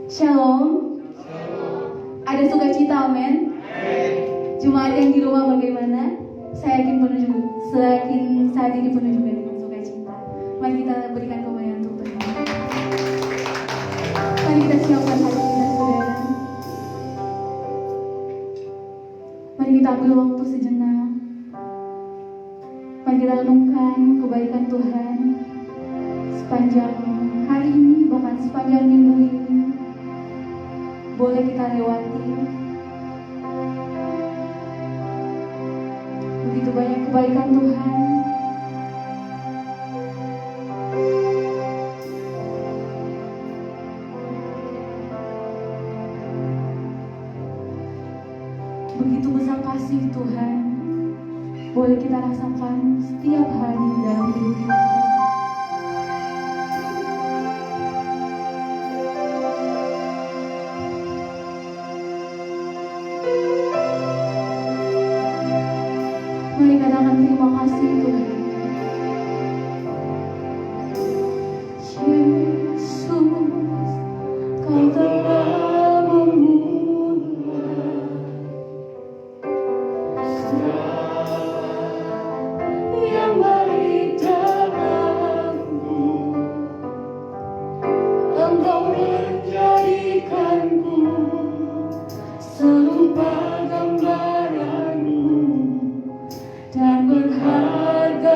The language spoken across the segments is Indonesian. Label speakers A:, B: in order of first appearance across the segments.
A: Shalom. Ada sukacita, amin. Jemaat yang di rumah bagaimana? Saya yakin saat ini penuh juga dengan sukacita. Mari kita berikan kemuliaan untuk Tuhan. Mari kita siapkan hati kita, saudara. Mari kita ambil waktu sejenak. Mari kita renungkan kebaikan Tuhan sepanjang hari ini, bahkan sepanjang minggu ini. Boleh kita lewati. Begitu banyak kebaikan Tuhan. Begitu besar kasih Tuhan. Boleh kita rasakan setiap hari dalam hidup kita. Mari katakan terima kasih Tuhan. Yesus, Kau telah memulai yang baik dalamku. Engkau menjadikanku serupa gambaran dan berharga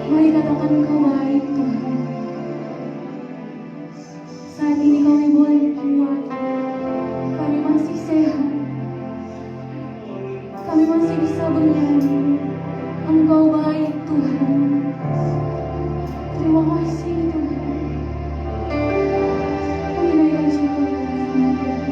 A: Mari katakan Engkau baik Tuhan. Saat ini kami boleh kuat, kami masih sehat, kami masih bisa bernyanyi. Engkau baik Tuhan. Terima kasih Tuhan. Kami naikkan syukur sama Tuhan.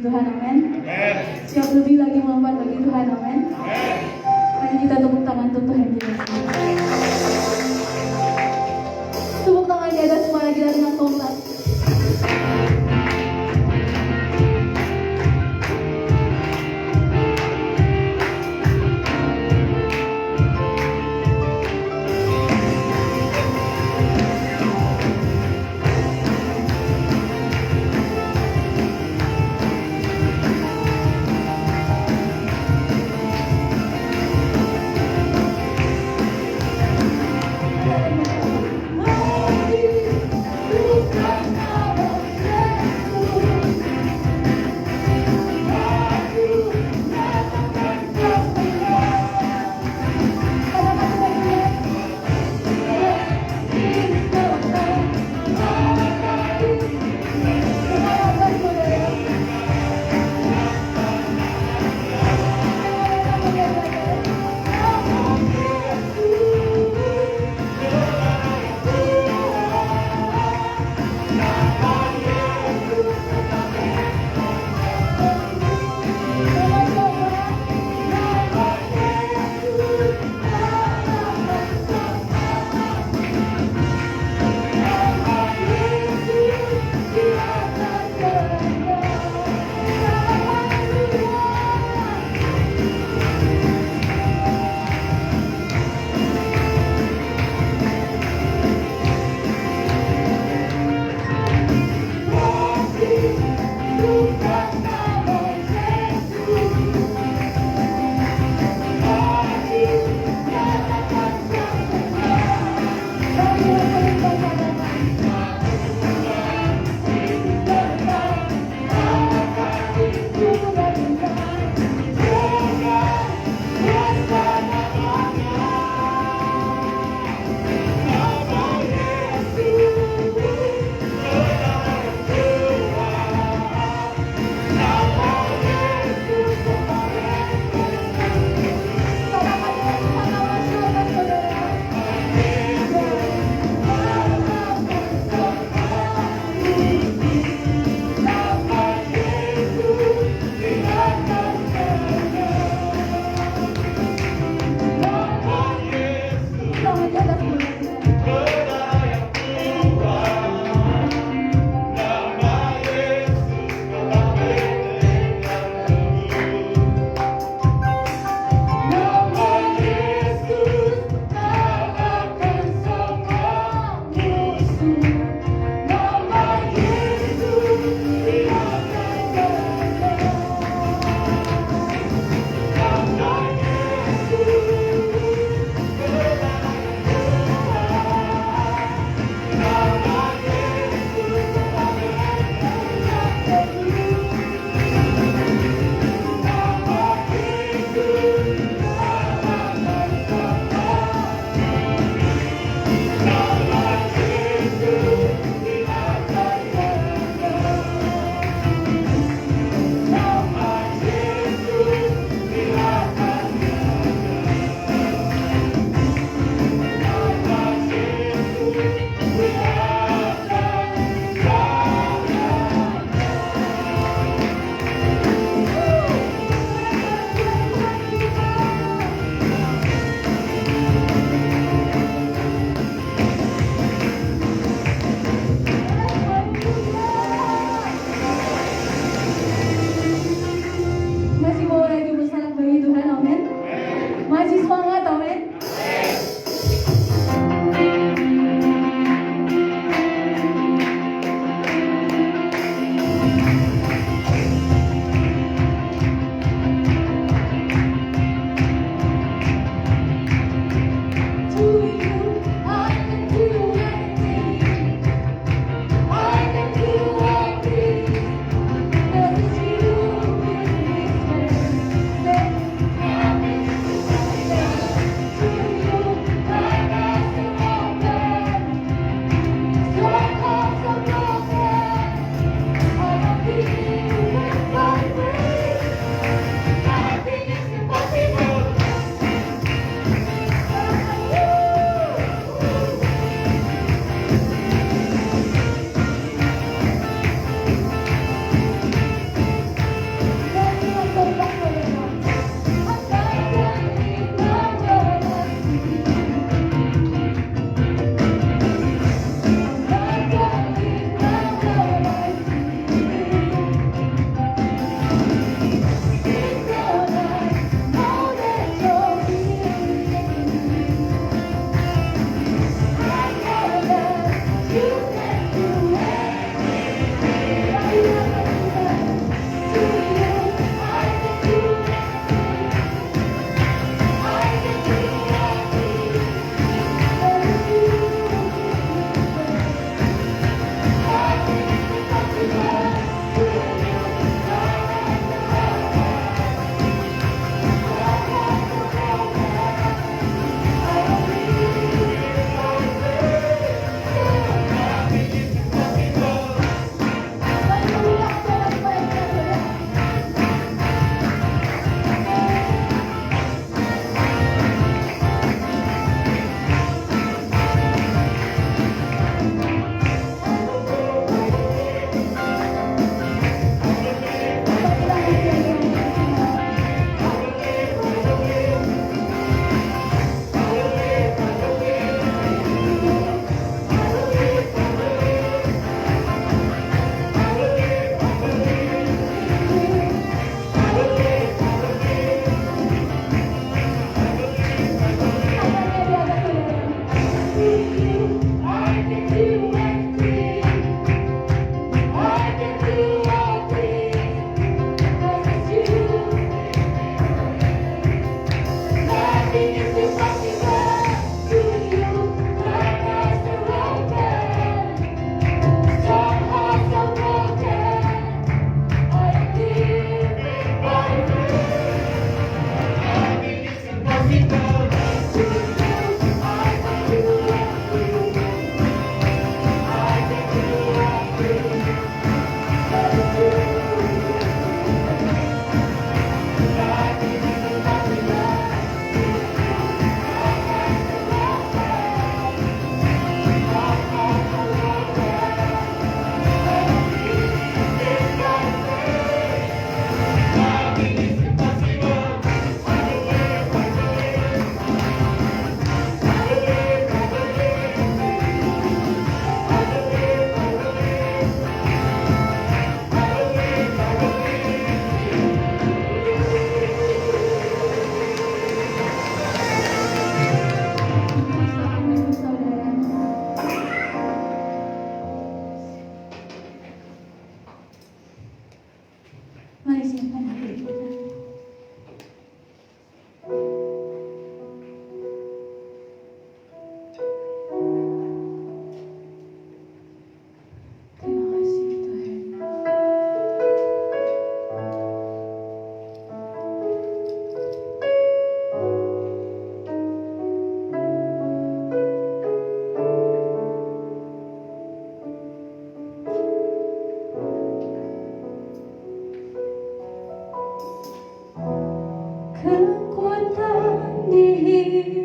A: Tuhan, amin. Siap lebih lagi melompat bagi Tuhan, amin. Mari kita tepuk tangan untuk Tuhan kita. Tepuk tangan di atas kepala kita dengan kompak.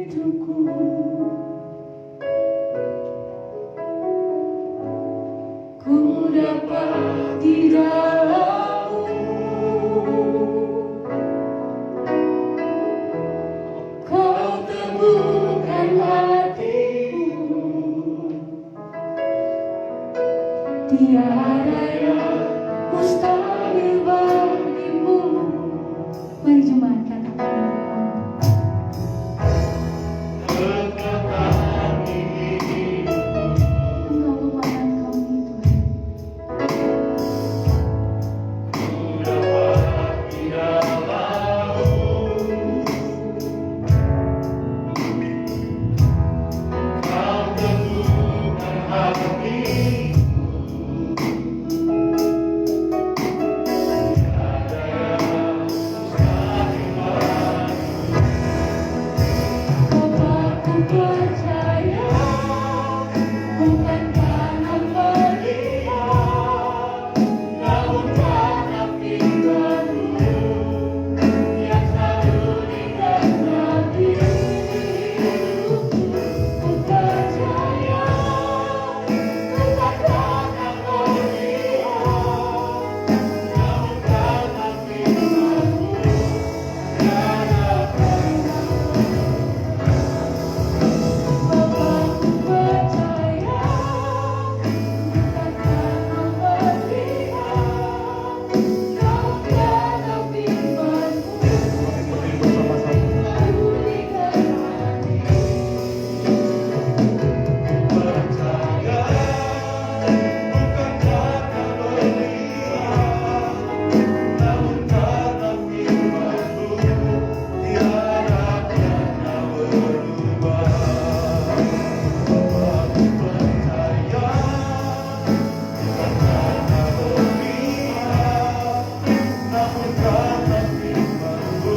A: hidupku. Ku dapat di dalam-Mu, Kau teguhkan hatiku. Tiada yang mustahil bagimu. Mari jemaat katakan Engkau kekuatan kami Tuhan. Bapa, ku percaya, bukan karena melihat, namun karena firman-Mu yang selalu digenapi hidupku. Ku percaya, bukan karena melihat, namun karena firman-Mu tiada pernah. Bapa, ku percaya, bukan karena melihat, namun karena firman-Mu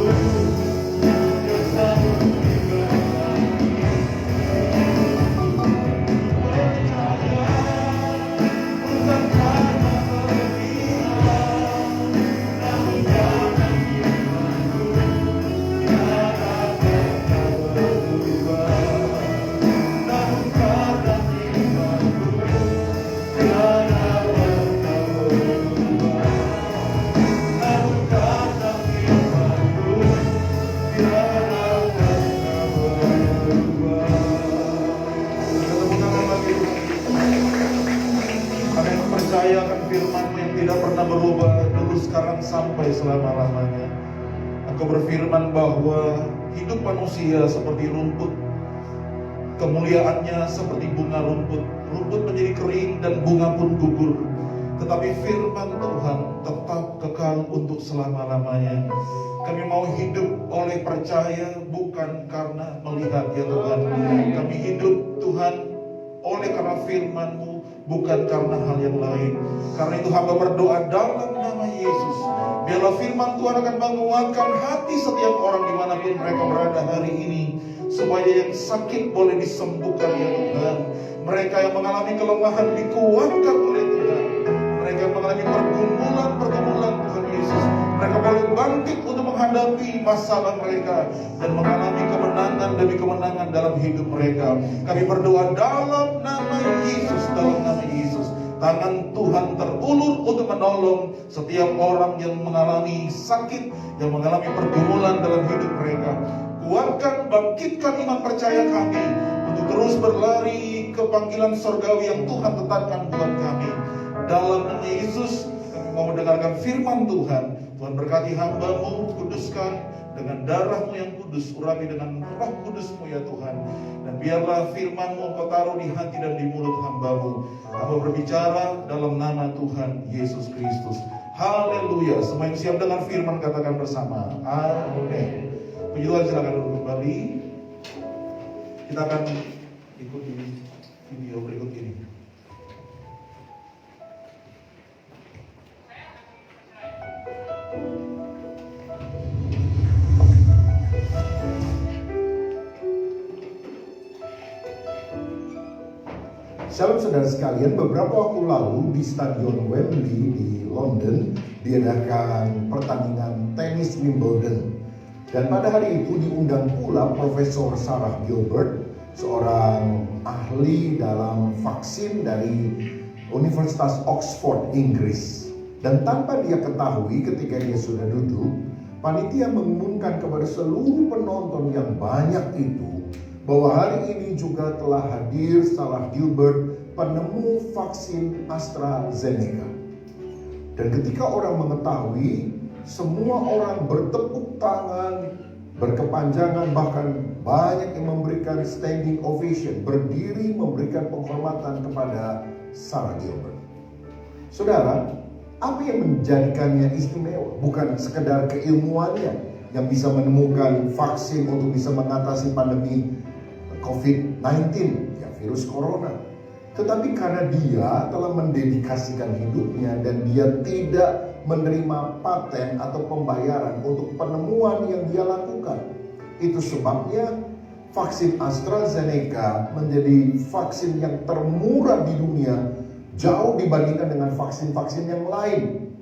A: selalu digenapi.
B: Kami mempercayakan firman-Mu yang tidak pernah berubah dulu, sekarang, sampai selama-lamanya. Engkau berfirman bahwa hidup manusia seperti rumput, kemuliaannya seperti bunga rumput. Rumput menjadi kering dan bunga pun gugur, tetapi firman Tuhan tetap kekal untuk selama-lamanya. Kami mau hidup oleh percaya, bukan karena melihat, ya Tuhan. Kami hidup, Tuhan, oleh karena firman-Mu, bukan karena hal yang lain. Karena itu hamba berdoa dalam nama Yesus, biarlah firman Tuhan akan menguatkan hati setiap orang dimanapun mereka berada hari ini, supaya yang sakit boleh disembuhkan, ya Tuhan. Mereka yang mengalami kelemahan dikuatkan oleh Tuhan. Mereka yang mengalami pergumulan Tuhan Yesus, mereka boleh bangkit untuk menghadapi masalah mereka dan mengalami kemenangan demi kemenangan dalam hidup mereka. Kami berdoa dalam nama Yesus, dalam nama Yesus. Tangan Tuhan terulur untuk menolong setiap orang yang mengalami sakit, yang mengalami pergumulan dalam hidup mereka. Kuatkan, bangkitkan iman percaya kami untuk terus berlari ke panggilan surgawi yang Tuhan tetapkan buat kami. Dalam nama Yesus, kami mau mendengarkan firman Tuhan. Tuhan berkati hamba-Mu, kuduskan dengan darah-Mu yang kudus, urapi dengan roh kudus-Mu, ya Tuhan. Dan biarlah firman-Mu Engkau taruh di hati dan di mulut hamba-Mu. Hamba berbicara dalam nama Tuhan Yesus Kristus. Haleluya. Semua yang siap dengar firman katakan bersama, amin. Puji Tuhan, silakan duduk kembali. Kita akan ikuti video berikut ini.
C: Shalom saudara sekalian, beberapa waktu lalu di Stadion Wembley di London diadakan pertandingan tenis Wimbledon. Dan pada hari itu diundang pula Profesor Sarah Gilbert, seorang ahli dalam vaksin dari Universitas Oxford, Inggris. Dan tanpa dia ketahui ketika dia sudah duduk, panitia mengumumkan kepada seluruh penonton yang banyak itu bahwa hari ini juga telah hadir Sarah Gilbert, penemu vaksin AstraZeneca. Dan ketika orang mengetahui, semua orang bertepuk tangan, berkepanjangan, bahkan banyak yang memberikan standing ovation, berdiri memberikan penghormatan kepada Sarah Gilbert. Saudara, apa yang menjadikannya istimewa? Bukan sekedar keilmuannya yang bisa menemukan vaksin untuk bisa mengatasi pandemi COVID-19, ya virus corona. Tetapi karena dia telah mendedikasikan hidupnya dan dia tidak menerima paten atau pembayaran untuk penemuan yang dia lakukan. Itu sebabnya vaksin AstraZeneca menjadi vaksin yang termurah di dunia, jauh dibandingkan dengan vaksin-vaksin yang lain.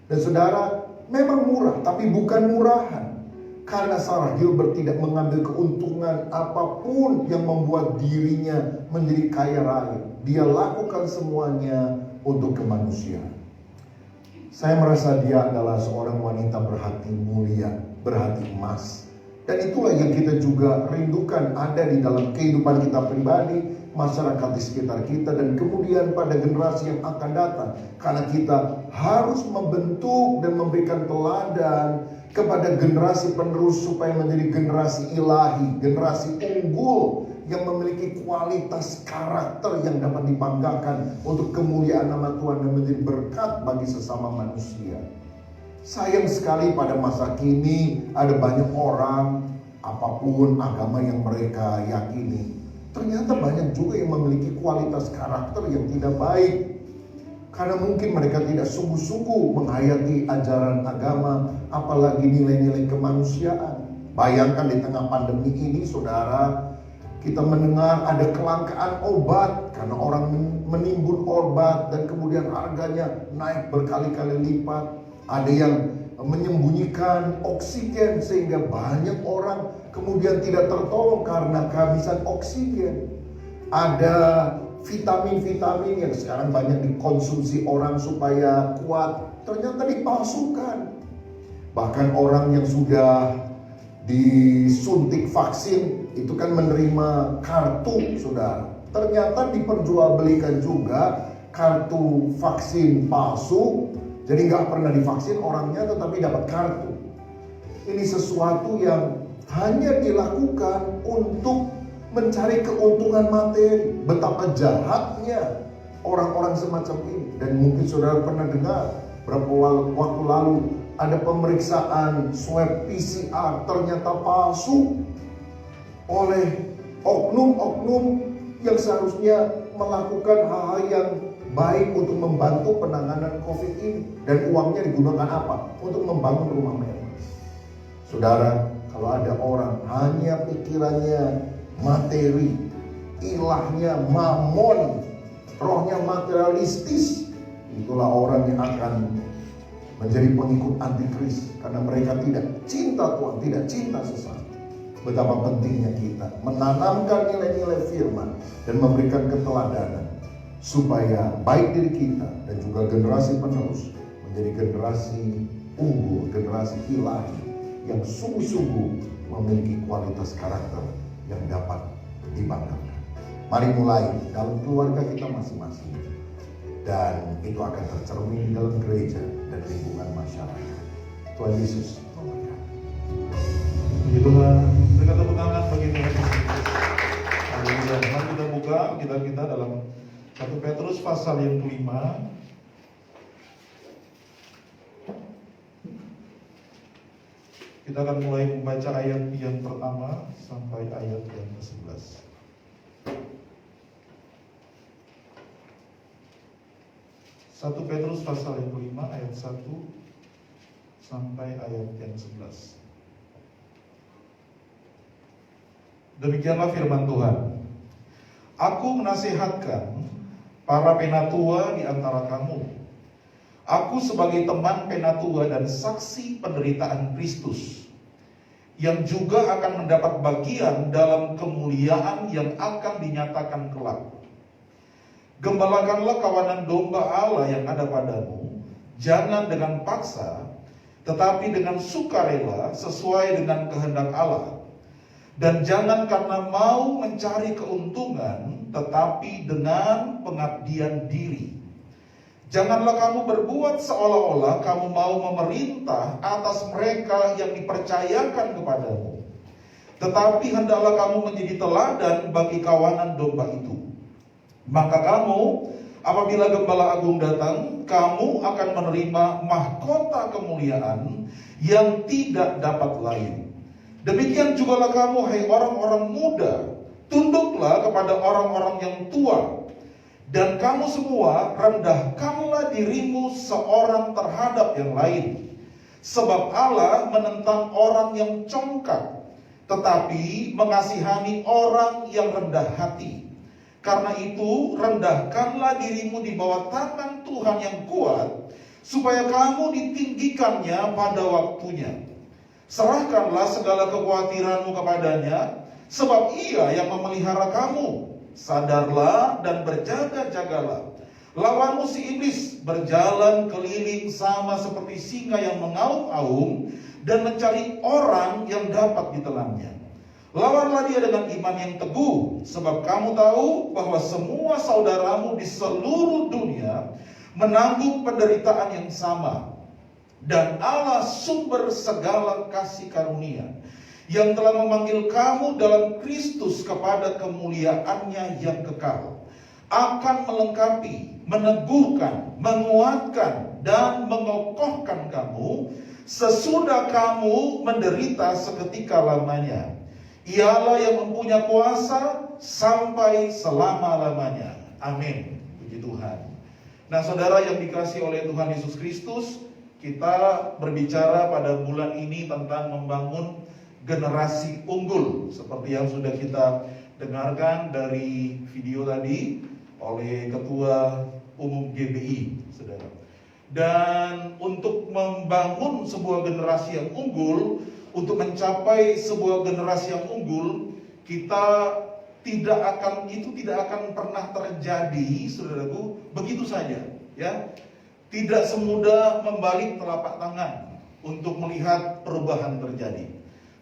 C: Dan saudara, memang murah, tapi bukan murahan. Karena Sarah Gilbert tidak mengambil keuntungan apapun yang membuat dirinya menjadi kaya raya. Dia lakukan semuanya untuk kemanusiaan. Saya merasa dia adalah seorang wanita berhati mulia, berhati emas. Dan itulah yang kita juga rindukan ada di dalam kehidupan kita pribadi, masyarakat di sekitar kita, dan kemudian pada generasi yang akan datang. Karena kita harus membentuk dan memberikan teladan kepada generasi penerus supaya menjadi generasi ilahi, generasi unggul yang memiliki kualitas karakter yang dapat dibanggakan untuk kemuliaan nama Tuhan dan menjadi berkat bagi sesama manusia. Sayang sekali pada masa kini ada banyak orang, apapun agama yang mereka yakini, ternyata banyak juga yang memiliki kualitas karakter yang tidak baik. Karena mungkin mereka tidak sungguh-sungguh menghayati ajaran agama, apalagi nilai-nilai kemanusiaan. Bayangkan di tengah pandemi ini, saudara, kita mendengar ada kelangkaan obat karena orang menimbun obat dan kemudian harganya naik berkali-kali lipat. Ada yang menyembunyikan oksigen sehingga banyak orang kemudian tidak tertolong karena kehabisan oksigen. Ada vitamin-vitamin yang sekarang banyak dikonsumsi orang supaya kuat, ternyata dipalsukan. Bahkan orang yang sudah disuntik vaksin itu kan menerima kartu, saudara. Ternyata diperjualbelikan juga kartu vaksin palsu. Jadi nggak pernah divaksin orangnya tetapi dapat kartu. Ini sesuatu yang hanya dilakukan untuk mencari keuntungan materi. Betapa jahatnya orang-orang semacam ini. Dan mungkin saudara pernah dengar beberapa waktu lalu ada pemeriksaan swab PCR ternyata palsu oleh oknum-oknum yang seharusnya melakukan hal-hal yang baik untuk membantu penanganan COVID ini. Dan uangnya digunakan apa? Untuk membangun rumah mewah. Saudara, kalau ada orang hanya pikirannya materi, ilahnya mamon, rohnya materialistis, itulah orang yang akan menjadi pengikut antikris. Karena mereka tidak cinta Tuhan, tidak cinta sesama. Betapa pentingnya kita menanamkan nilai-nilai firman dan memberikan keteladanan supaya baik diri kita dan juga generasi penerus menjadi generasi unggul, generasi ilahi yang sungguh-sungguh memiliki kualitas karakter yang dapat dibanggakan. Mari mulai dalam keluarga kita masing-masing, dan itu akan tercermin di dalam gereja dan lingkungan masyarakat. Tuhan Yesus memberkati.
B: Begitulah, berikan tepuk tangan bagi Tuhan Yesus. Haleluya. Mari kita buka Alkitab kita dalam 1 Petrus pasal yang kelima. Kita akan mulai membaca ayat yang pertama sampai ayat yang ke-11. 1 Petrus pasal yang kelima ayat 1 sampai ayat yang 11. Demikianlah firman Tuhan. Aku menasihatkan para penatua di antara kamu. Aku sebagai teman penatua dan saksi penderitaan Kristus yang juga akan mendapat bagian dalam kemuliaan yang akan dinyatakan kelak. Gembalakanlah kawanan domba Allah yang ada padamu, jangan dengan paksa, tetapi dengan sukarela sesuai dengan kehendak Allah. Dan jangan karena mau mencari keuntungan, tetapi dengan pengabdian diri. Janganlah kamu berbuat seolah-olah kamu mau memerintah atas mereka yang dipercayakan kepadamu. Tetapi hendaklah kamu menjadi teladan bagi kawanan domba itu. Maka kamu, apabila Gembala Agung datang, kamu akan menerima mahkota kemuliaan yang tidak dapat layu. Demikian jugalah kamu, hai orang-orang muda, tunduklah kepada orang-orang yang tua. Dan kamu semua, rendahkanlah dirimu seorang terhadap yang lain. Sebab Allah menentang orang yang congkak, tetapi mengasihani orang yang rendah hati. Karena itu, rendahkanlah dirimu di bawah tangan Tuhan yang kuat, supaya kamu ditinggikannya pada waktunya. Serahkanlah segala kekhawatiranmu kepadanya, sebab Ia yang memelihara kamu. Sadarlah dan berjaga-jagalah. Lawanmu si iblis berjalan keliling sama seperti singa yang mengaum-aum dan mencari orang yang dapat ditelannya. Lawanlah dia dengan iman yang teguh, sebab kamu tahu bahwa semua saudaramu di seluruh dunia menanggung penderitaan yang sama. Dan Allah sumber segala kasih karunia, yang telah memanggil kamu dalam Kristus kepada kemuliaannya yang kekal, akan melengkapi, meneguhkan, menguatkan, dan mengokohkan kamu sesudah kamu menderita seketika lamanya. Ialah yang mempunyai kuasa sampai selama-lamanya. Amin. Puji Tuhan. Nah, saudara yang dikasihi oleh Tuhan Yesus Kristus, kita berbicara pada bulan ini tentang membangun generasi unggul, seperti yang sudah kita dengarkan dari video tadi oleh Ketua Umum GBI, saudara. Dan untuk membangun sebuah generasi yang unggul, untuk mencapai sebuah generasi yang unggul, kita tidak akan pernah terjadi, saudaraku, begitu saja, ya. Tidak semudah membalik telapak tangan untuk melihat perubahan terjadi.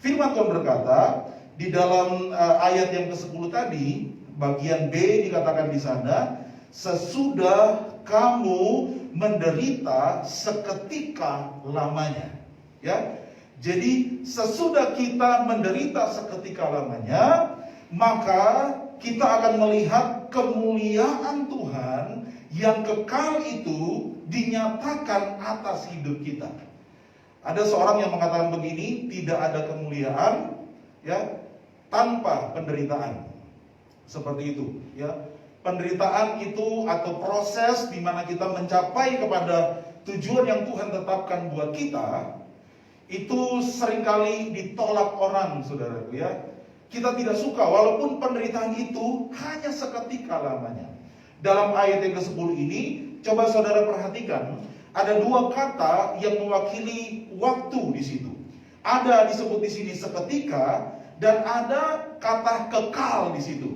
B: Firman Tuhan berkata di dalam ayat yang ke-10 tadi, bagian B dikatakan di sana, sesudah kamu menderita seketika lamanya, ya. Jadi sesudah kita menderita seketika lamanya, maka kita akan melihat kemuliaan Tuhan yang kekal itu dinyatakan atas hidup kita. Ada seorang yang mengatakan begini, tidak ada kemuliaan ya tanpa penderitaan. Seperti itu, ya. Penderitaan itu atau proses di mana kita mencapai kepada tujuan yang Tuhan tetapkan buat kita, itu seringkali ditolak orang, saudaraku, ya. Kita tidak suka, walaupun penderitaan itu hanya seketika lamanya. Dalam ayat yang ke-10 ini, coba saudara perhatikan, ada dua kata yang mewakili waktu di situ. Ada disebut di sini seketika, dan ada kata kekal di situ.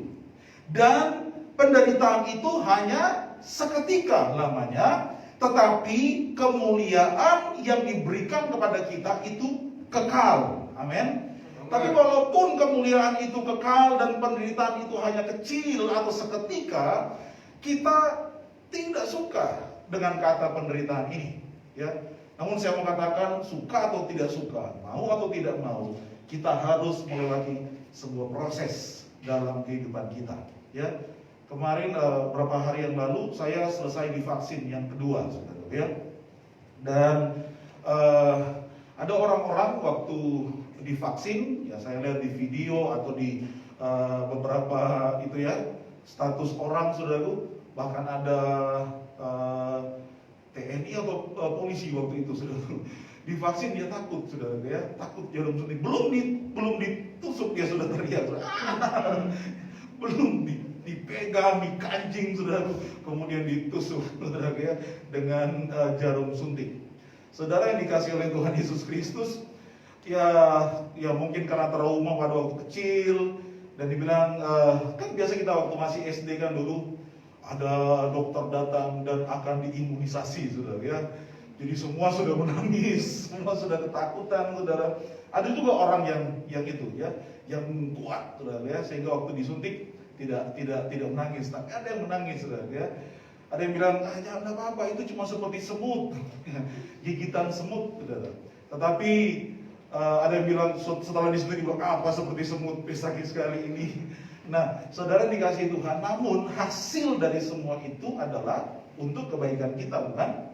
B: Dan penderitaan itu hanya seketika lamanya, tetapi kemuliaan yang diberikan kepada kita itu kekal. Amin. Tapi walaupun kemuliaan itu kekal dan penderitaan itu hanya kecil atau seketika, kita tidak suka dengan kata penderitaan ini, ya. Namun saya mau katakan, suka atau tidak suka, mau atau tidak mau, kita harus melewati sebuah proses dalam kehidupan kita, ya. Kemarin beberapa hari yang lalu saya selesai divaksin yang kedua, saudara, ya. Dan ada orang-orang waktu divaksin, ya saya lihat di video atau di beberapa itu ya status orang, saudaraku, bahkan ada TNI atau polisi waktu itu, saudaraku, divaksin dia takut, saudara, ya, takut jarum suntik, belum ditusuk dia sudah teriak, belum dipegang, dikancing, saudara, kemudian ditusuk, saudara, ya, dengan jarum suntik. Saudara yang dikasih oleh Tuhan Yesus Kristus, ya mungkin karena trauma pada waktu kecil, dan dibilang kan biasa kita waktu masih SD kan dulu ada dokter datang dan akan diimunisasi, saudara ya. Jadi semua sudah menangis, semua sudah ketakutan, saudara. Ada juga orang yang itu ya, yang kuat, saudara ya, sehingga waktu disuntik tidak menangis. Tapi ada yang menangis, saudara ya. Ada yang bilang, jangan apa-apa, itu cuma seperti semut, gigitan semut, saudara. Tetapi ada yang bilang setelah disuntik bilang, apa seperti semut, sakit sekali ini. Nah, saudara dikasih Tuhan, namun hasil dari semua itu adalah untuk kebaikan kita, bukan?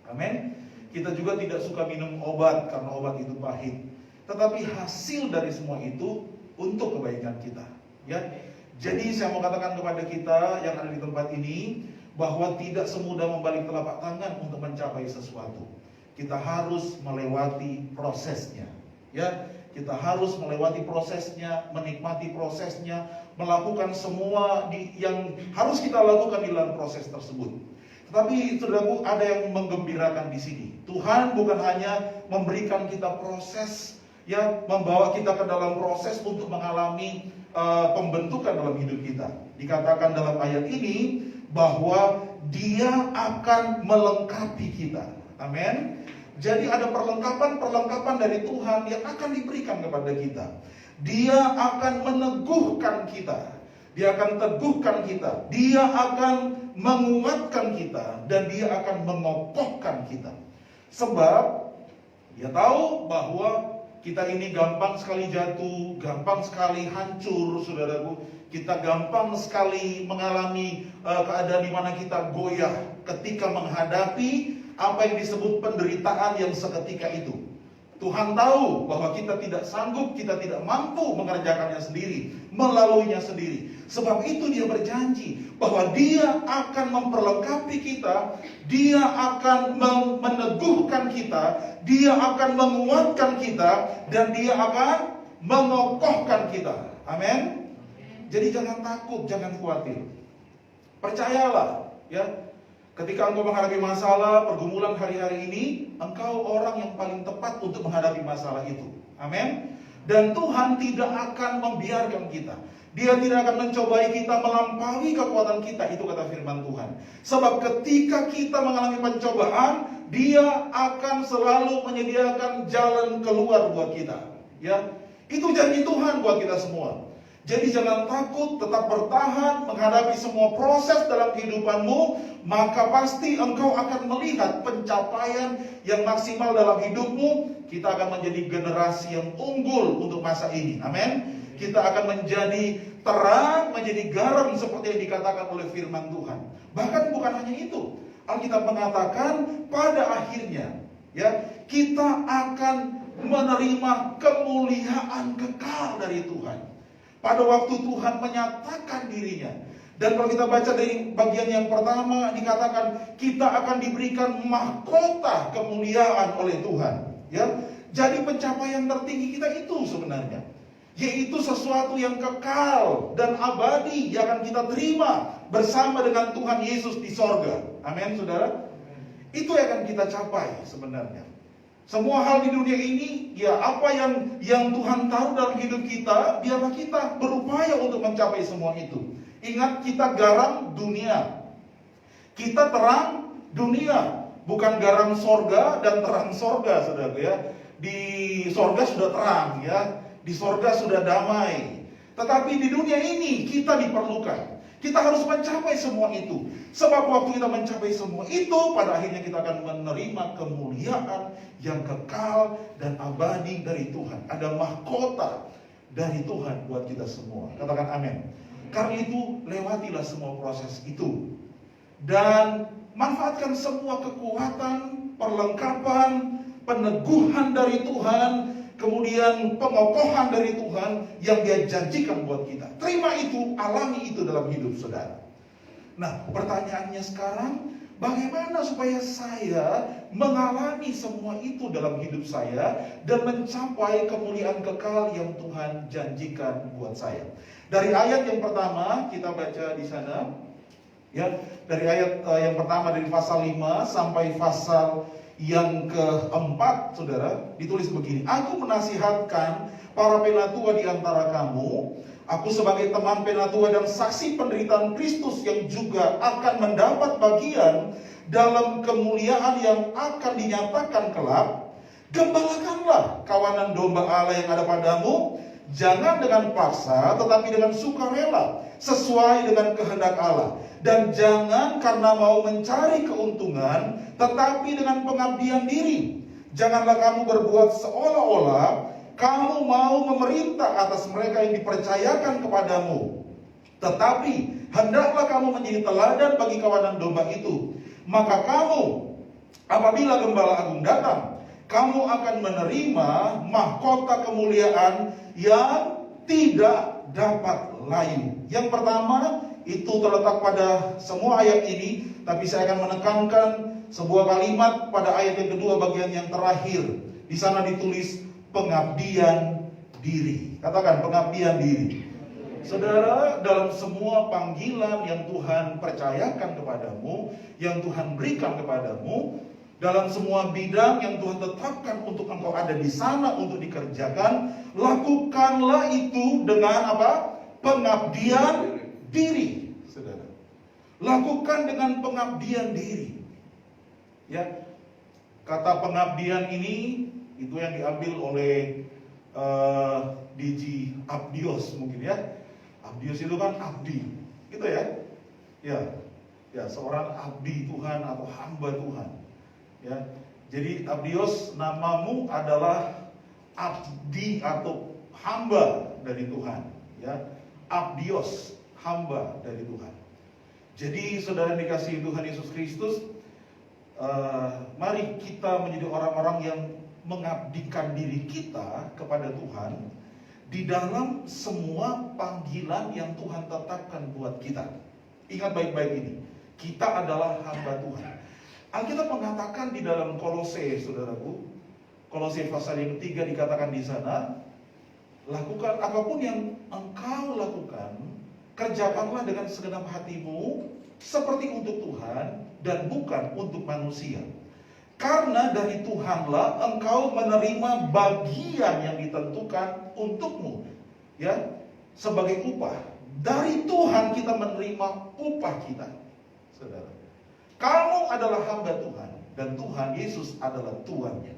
B: Amin. Kita juga tidak suka minum obat karena obat itu pahit. Tetapi hasil dari semua itu untuk kebaikan kita. Ya. Jadi saya mau katakan kepada kita yang ada di tempat ini bahwa tidak semudah membalik telapak tangan untuk mencapai sesuatu. Kita harus melewati prosesnya. Ya, kita harus melewati prosesnya, menikmati prosesnya, melakukan semua yang harus kita lakukan di dalam proses tersebut. Tetapi saudaraku, ada yang menggembirakan di sini. Tuhan bukan hanya memberikan kita proses, ya, membawa kita ke dalam proses untuk mengalami pembentukan dalam hidup kita. Dikatakan dalam ayat ini bahwa Dia akan melengkapi kita. Amin. Jadi ada perlengkapan dari Tuhan yang akan diberikan kepada kita. Dia akan meneguhkan kita. Dia akan teguhkan kita. Dia akan menguatkan kita. Dan Dia akan mengokohkan kita. Sebab Dia tahu bahwa kita ini gampang sekali jatuh, gampang sekali hancur, saudaraku. Kita gampang sekali mengalami keadaan di mana kita goyah ketika menghadapi apa yang disebut penderitaan yang seketika itu. Tuhan tahu bahwa kita tidak sanggup, kita tidak mampu mengerjakannya sendiri, melaluinya sendiri. Sebab itu Dia berjanji bahwa Dia akan memperlengkapi kita, Dia akan meneguhkan kita, Dia akan menguatkan kita, dan Dia akan mengokohkan kita. Amin. Jadi jangan takut, jangan khawatir. Percayalah, ya. Ketika engkau menghadapi masalah, pergumulan hari-hari ini, engkau orang yang paling tepat untuk menghadapi masalah itu. Amin. Dan Tuhan tidak akan membiarkan kita. Dia tidak akan mencobai kita melampaui kekuatan kita. Itu kata firman Tuhan. Sebab ketika kita mengalami pencobaan, Dia akan selalu menyediakan jalan keluar buat kita. Ya, itu janji Tuhan buat kita semua. Jadi jangan takut, tetap bertahan menghadapi semua proses dalam kehidupanmu, maka pasti engkau akan melihat pencapaian yang maksimal dalam hidupmu. Kita akan menjadi generasi yang unggul untuk masa ini. Amin. Kita akan menjadi terang, menjadi garam seperti yang dikatakan oleh firman Tuhan. Bahkan bukan hanya itu. Alkitab mengatakan pada akhirnya, ya, kita akan menerima kemuliaan kekal dari Tuhan. Pada waktu Tuhan menyatakan dirinya. Dan kalau kita baca dari bagian yang pertama, dikatakan kita akan diberikan mahkota kemuliaan oleh Tuhan. Ya, jadi pencapaian tertinggi kita itu sebenarnya, yaitu sesuatu yang kekal dan abadi yang akan kita terima bersama dengan Tuhan Yesus di sorga. Amin, saudara. Itu yang akan kita capai sebenarnya. Semua hal di dunia ini, ya, apa yang Tuhan taruh dalam hidup kita, biarlah kita berupaya untuk mencapai semua itu. Ingat, kita garam dunia, kita terang dunia, bukan garam sorga dan terang sorga, saudara ya. Di sorga sudah terang, ya, di sorga sudah damai. Tetapi di dunia ini kita diperlukan. Kita harus mencapai semua itu. Sebab waktu kita mencapai semua itu, pada akhirnya kita akan menerima kemuliaan yang kekal dan abadi dari Tuhan. Ada mahkota dari Tuhan buat kita semua. Katakan amin. Karena itu, lewatilah semua proses itu. Dan manfaatkan semua kekuatan, perlengkapan, peneguhan dari Tuhan, kemudian pengokohan dari Tuhan yang Dia janjikan buat kita. Terima itu, alami itu dalam hidup saudara. Nah, pertanyaannya sekarang, bagaimana supaya saya mengalami semua itu dalam hidup saya dan mencapai kemuliaan kekal yang Tuhan janjikan buat saya? Dari ayat yang pertama kita baca di sana, ya, dari ayat yang pertama dari pasal 5 sampai pasal yang keempat, saudara, ditulis begini. Aku menasihatkan para penatua di antara kamu. Aku sebagai teman penatua dan saksi penderitaan Kristus yang juga akan mendapat bagian dalam kemuliaan yang akan dinyatakan kelak. Gembalakanlah kawanan domba Allah yang ada padamu, jangan dengan paksa tetapi dengan sukarela, sesuai dengan kehendak Allah. Dan jangan karena mau mencari keuntungan, tetapi dengan pengabdian diri. Janganlah kamu berbuat seolah-olah kamu mau memerintah atas mereka yang dipercayakan kepadamu. Tetapi hendaklah kamu menjadi teladan bagi kawanan domba itu. Maka kamu, apabila Gembala Agung datang, kamu akan menerima mahkota kemuliaan yang tidak dapat layu. Yang pertama, itu terletak pada semua ayat ini, tapi saya akan menekankan sebuah kalimat pada ayat yang kedua bagian yang terakhir. Di sana ditulis pengabdian diri. Katakan pengabdian diri. Saudara, dalam semua panggilan yang Tuhan percayakan kepadamu, yang Tuhan berikan kepadamu, dalam semua bidang yang Tuhan tetapkan untuk engkau ada di sana untuk dikerjakan, lakukanlah itu dengan apa? Pengabdian diri, saudara. Lakukan dengan pengabdian diri. Ya, kata pengabdian ini itu yang diambil oleh DJ Abdios mungkin ya. Abdios itu kan abdi, gitu ya. Ya, seorang abdi Tuhan atau hamba Tuhan. Ya, jadi Abdios, namamu adalah abdi atau hamba dari Tuhan. Ya, Abdios, hamba dari Tuhan. Jadi saudara dikasihi Tuhan Yesus Kristus, mari kita menjadi orang-orang yang mengabdikan diri kita kepada Tuhan di dalam semua panggilan yang Tuhan tetapkan buat kita. Ingat baik-baik ini, kita adalah hamba Tuhan. Alkitab mengatakan di dalam Kolose, saudaraku, Kolose pasal yang 3 dikatakan di sana, lakukan apapun yang engkau lakukan, kerjakanlah dengan segenap hatimu seperti untuk Tuhan dan bukan untuk manusia. Karena dari Tuhanlah engkau menerima bagian yang ditentukan untukmu, ya, sebagai upah. Dari Tuhan kita menerima upah kita, saudara. Kamu adalah hamba Tuhan dan Tuhan Yesus adalah Tuannya.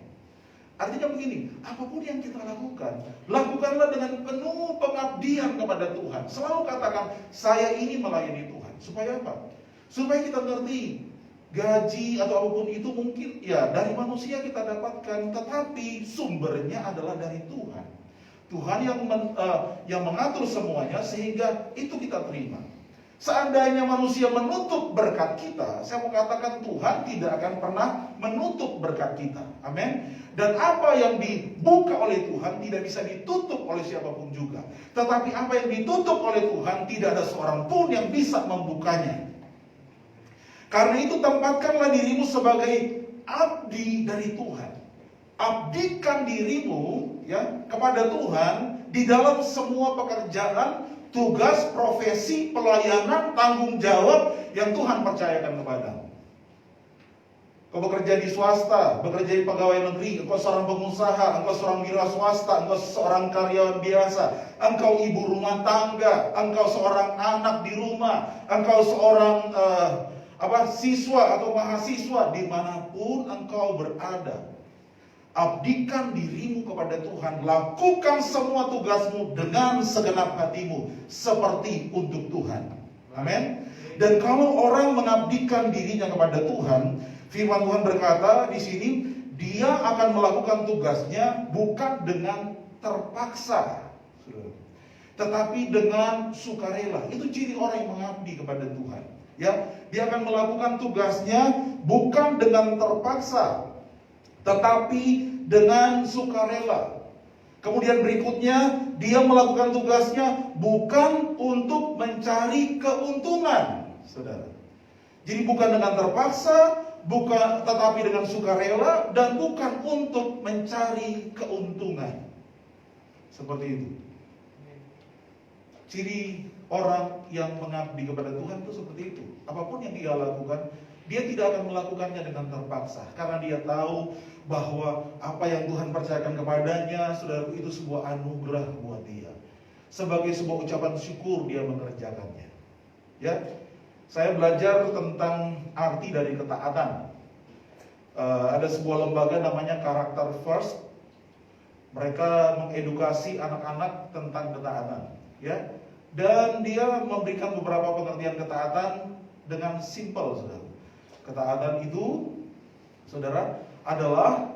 B: Artinya begini, apapun yang kita lakukan, lakukanlah dengan penuh pengabdian kepada Tuhan. Selalu katakan, saya ini melayani Tuhan. Supaya apa? Supaya kita ngerti, gaji atau apapun itu mungkin ya dari manusia kita dapatkan, tetapi sumbernya adalah dari Tuhan. Tuhan yang mengatur semuanya sehingga itu kita terima. Seandainya manusia menutup berkat kita, saya mau katakan Tuhan tidak akan pernah menutup berkat kita. Amin. Dan apa yang dibuka oleh Tuhan tidak bisa ditutup oleh siapapun juga. Tetapi apa yang ditutup oleh Tuhan tidak ada seorang pun yang bisa membukanya. Karena itu tempatkanlah dirimu sebagai abdi dari Tuhan. Abdikan dirimu ya kepada Tuhan di dalam semua pekerjaan, tugas, profesi, pelayanan, tanggung jawab yang Tuhan percayakan kepadamu. Kau bekerja di swasta, bekerja di pegawai negeri, engkau seorang pengusaha, engkau seorang wira swasta, engkau seorang karyawan biasa, engkau ibu rumah tangga, engkau seorang anak di rumah, engkau seorang siswa atau mahasiswa, dimanapun engkau berada. Abdikan dirimu kepada Tuhan. Lakukan semua tugasmu dengan segenap hatimu seperti untuk Tuhan. Amin. Dan kalau orang mengabdikan dirinya kepada Tuhan, firman Tuhan berkata di sini, dia akan melakukan tugasnya bukan dengan terpaksa, tetapi dengan sukarela. Itu ciri orang yang mengabdi kepada Tuhan. Ya, dia akan melakukan tugasnya bukan dengan terpaksa, tetapi dengan sukarela. Kemudian berikutnya, dia melakukan tugasnya bukan untuk mencari keuntungan, saudara. Jadi bukan dengan terpaksa, bukan, tetapi dengan sukarela, dan bukan untuk mencari keuntungan. Seperti itu. Ciri orang yang mengabdi kepada Tuhan itu seperti itu. Apapun yang dia lakukan, Dia tidak akan melakukannya dengan terpaksa, karena dia tahu bahwa apa yang Tuhan percayakan kepadanya, saudara, itu sebuah anugerah buat dia. Sebagai sebuah ucapan syukur dia mengerjakannya. Ya, saya belajar tentang arti dari ketaatan. Ada sebuah lembaga namanya Karakter First. Mereka mengedukasi anak-anak tentang ketaatan, ya. Dan dia memberikan beberapa pengertian ketaatan dengan simpel, saudara. Ketaatan itu, saudara, adalah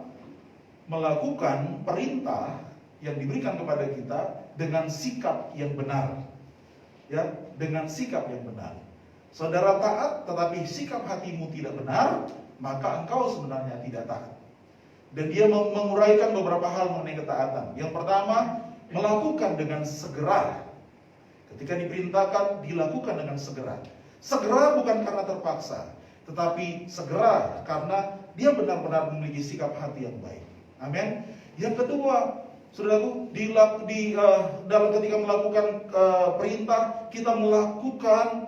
B: melakukan perintah yang diberikan kepada kita dengan sikap yang benar, ya, dengan sikap yang benar. Saudara taat, tetapi sikap hatimu tidak benar, maka engkau sebenarnya tidak taat. Dan dia menguraikan beberapa hal mengenai ketaatan. Yang pertama, melakukan dengan segera. Ketika diperintahkan, dilakukan dengan segera. Segera bukan karena terpaksa, tetapi segera karena dia benar-benar memiliki sikap hati yang baik. Amin. Yang kedua, saudaraku, dalam ketika melakukan perintah, kita melakukan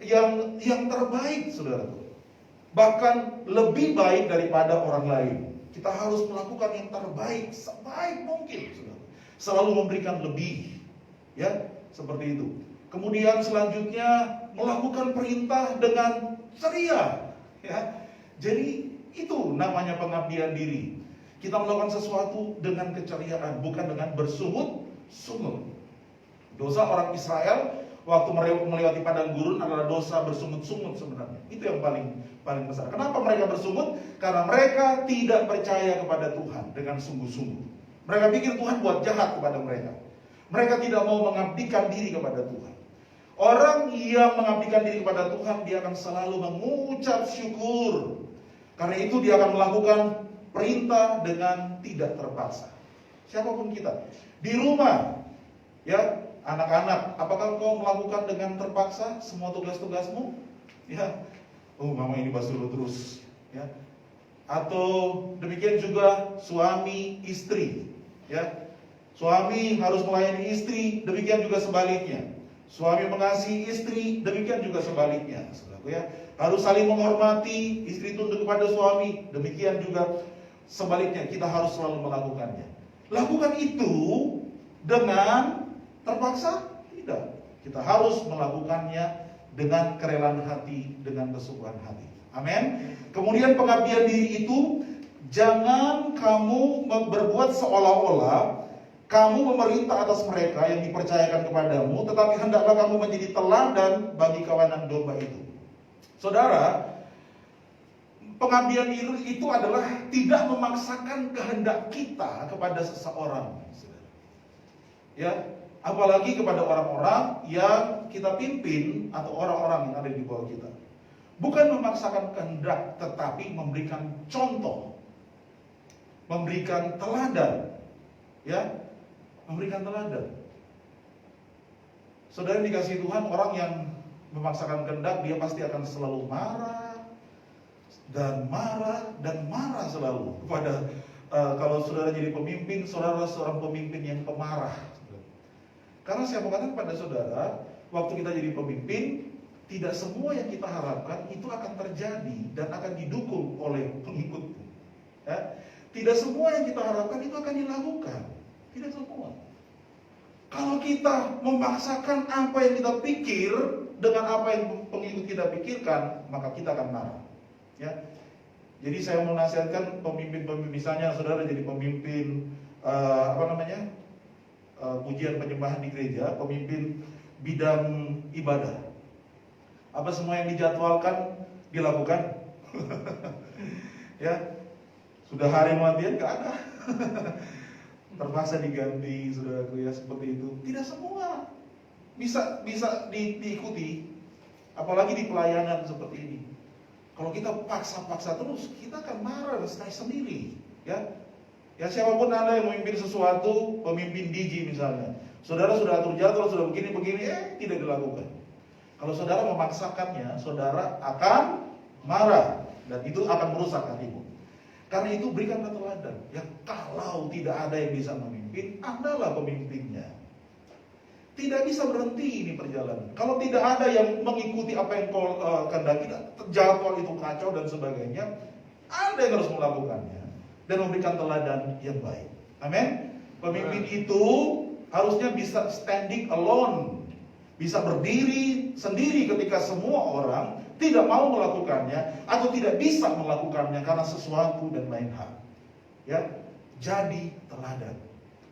B: yang terbaik, saudaraku. Bahkan lebih baik daripada orang lain. Kita harus melakukan yang terbaik, sebaik mungkin, saudara. Selalu memberikan lebih, ya, seperti itu. Kemudian selanjutnya melakukan perintah dengan ceria, ya. Jadi itu namanya pengabdian diri. Kita melakukan sesuatu dengan keceriaan, bukan dengan bersungut-sungut. Dosa orang Israel waktu melewati padang gurun adalah dosa bersungut-sungut sebenarnya. Itu yang paling besar. Kenapa mereka bersungut? Karena mereka tidak percaya kepada Tuhan dengan sungguh-sungguh. Mereka pikir Tuhan buat jahat kepada mereka. Mereka tidak mau mengabdikan diri kepada Tuhan. Orang yang mengabdikan diri kepada Tuhan, dia akan selalu mengucap syukur. Karena itu dia akan melakukan perintah dengan tidak terpaksa. Siapapun kita. Di rumah, ya, anak-anak, apakah engkau melakukan dengan terpaksa semua tugas-tugasmu? Ya, oh mama ini basuh terus, ya. Atau demikian juga suami istri, ya. Suami harus melayani istri, demikian juga sebaliknya. Suami mengasihi istri, demikian juga sebaliknya, saudaraku, ya. Harus saling menghormati, istri tunduk kepada suami, demikian juga sebaliknya. Kita harus selalu melakukannya. Lakukan itu dengan terpaksa? Tidak. Kita harus melakukannya dengan kerelaan hati, dengan kesungguhan hati. Amin. Kemudian pengabdian diri itu, jangan kamu berbuat seolah-olah kamu memerintah atas mereka yang dipercayakan kepadamu, tetapi hendaklah kamu menjadi teladan bagi kawanan domba itu. Saudara, pengabdian diri itu adalah tidak memaksakan kehendak kita kepada seseorang. Ya, apalagi kepada orang-orang yang kita pimpin atau orang-orang yang ada di bawah kita. Bukan memaksakan kehendak, tetapi memberikan contoh, memberikan teladan, ya, memberikan teladan. Saudara yang dikasihi Tuhan, orang yang memaksakan kehendak, dia pasti akan selalu marah dan marah selalu kepada. Kalau saudara jadi pemimpin, saudara seorang pemimpin yang pemarah. Karena saya mengatakan pada saudara, waktu kita jadi pemimpin, tidak semua yang kita harapkan itu akan terjadi dan akan didukung oleh pengikutmu. Ya? Tidak semua yang kita harapkan itu akan dilakukan. Tidak semua. Kalau kita memaksakan apa yang kita pikir dengan apa yang pengikut kita pikirkan, maka kita akan marah. Ya. Jadi saya menasihatkan pemimpin-pemimpin, misalnya saudara jadi pemimpin pujian penyembahan di gereja, pemimpin bidang ibadah. Apa semua yang dijadwalkan dilakukan? Ya, sudah hari latihan nggak ada. Terpaksa diganti, saudaraku, ya, seperti itu. Tidak semua bisa diikuti, apalagi di pelayanan seperti ini. Kalau kita paksa-paksa terus, kita akan marah dan stres sendiri, ya. Ya, siapapun Anda yang memimpin sesuatu, pemimpin DJ misalnya, saudara sudah atur jadwal, sudah begini, tidak dilakukan. Kalau saudara memaksakannya, saudara akan marah dan itu akan merusak hatimu. Karena itu berikanlah teladan. Ya, kalau tidak ada yang bisa memimpin, Andalah pemimpinnya. Tidak bisa berhenti ini perjalanan. Kalau tidak ada yang mengikuti apa yang kau kehendaki, jadwal itu kacau dan sebagainya, ada yang harus melakukannya dan memberikan teladan yang baik. Amin. Pemimpin itu harusnya bisa standing alone, bisa berdiri sendiri ketika semua orang tidak mau melakukannya atau tidak bisa melakukannya karena sesuatu dan lain hal. Ya, jadi teladan.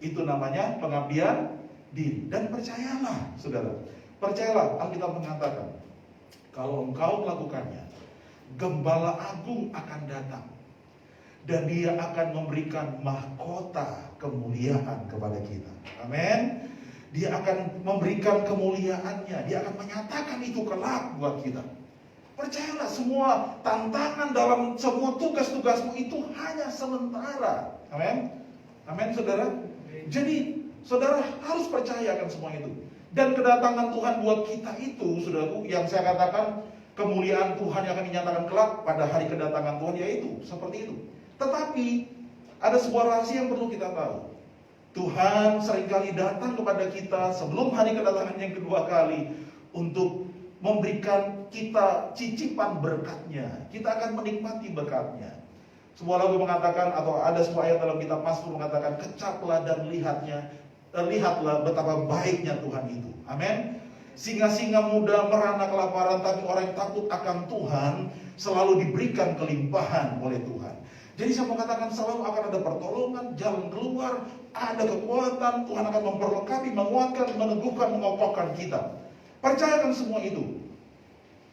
B: Itu namanya pengabdian diri. Dan percayalah, saudara, percayalah, Alkitab mengatakan, kalau engkau melakukannya, Gembala Agung akan datang dan dia akan memberikan mahkota kemuliaan kepada kita. Amin. Dia akan memberikan kemuliaannya, dia akan menyatakan itu kelak buat kita. Percayalah, semua tantangan dalam semua tugas-tugasmu itu hanya sementara. Amin. Amin, saudara. Jadi saudara harus percaya akan semua itu. Dan kedatangan Tuhan buat kita itu, saudaraku, yang saya katakan kemuliaan Tuhan yang akan dinyatakan kelak pada hari kedatangan Tuhan, yaitu seperti itu. Tetapi ada sebuah rahasia yang perlu kita tahu. Tuhan seringkali datang kepada kita sebelum hari kedatangan yang kedua kali untuk memberikan kita cicipan berkatnya. Kita akan menikmati berkatnya. Sebuah lagu mengatakan, atau ada sebuah ayat dalam kitab Mazmur mengatakan, kecaplah dan lihatlah betapa baiknya Tuhan itu. Amin. Singa-singa muda merana kelaparan, tapi orang yang takut akan Tuhan selalu diberikan kelimpahan oleh Tuhan. Jadi saya mengatakan selalu akan ada pertolongan, jalan keluar, ada kekuatan, Tuhan akan memperlengkapi, menguatkan, meneguhkan, mengokohkan kita. Percayakan semua itu.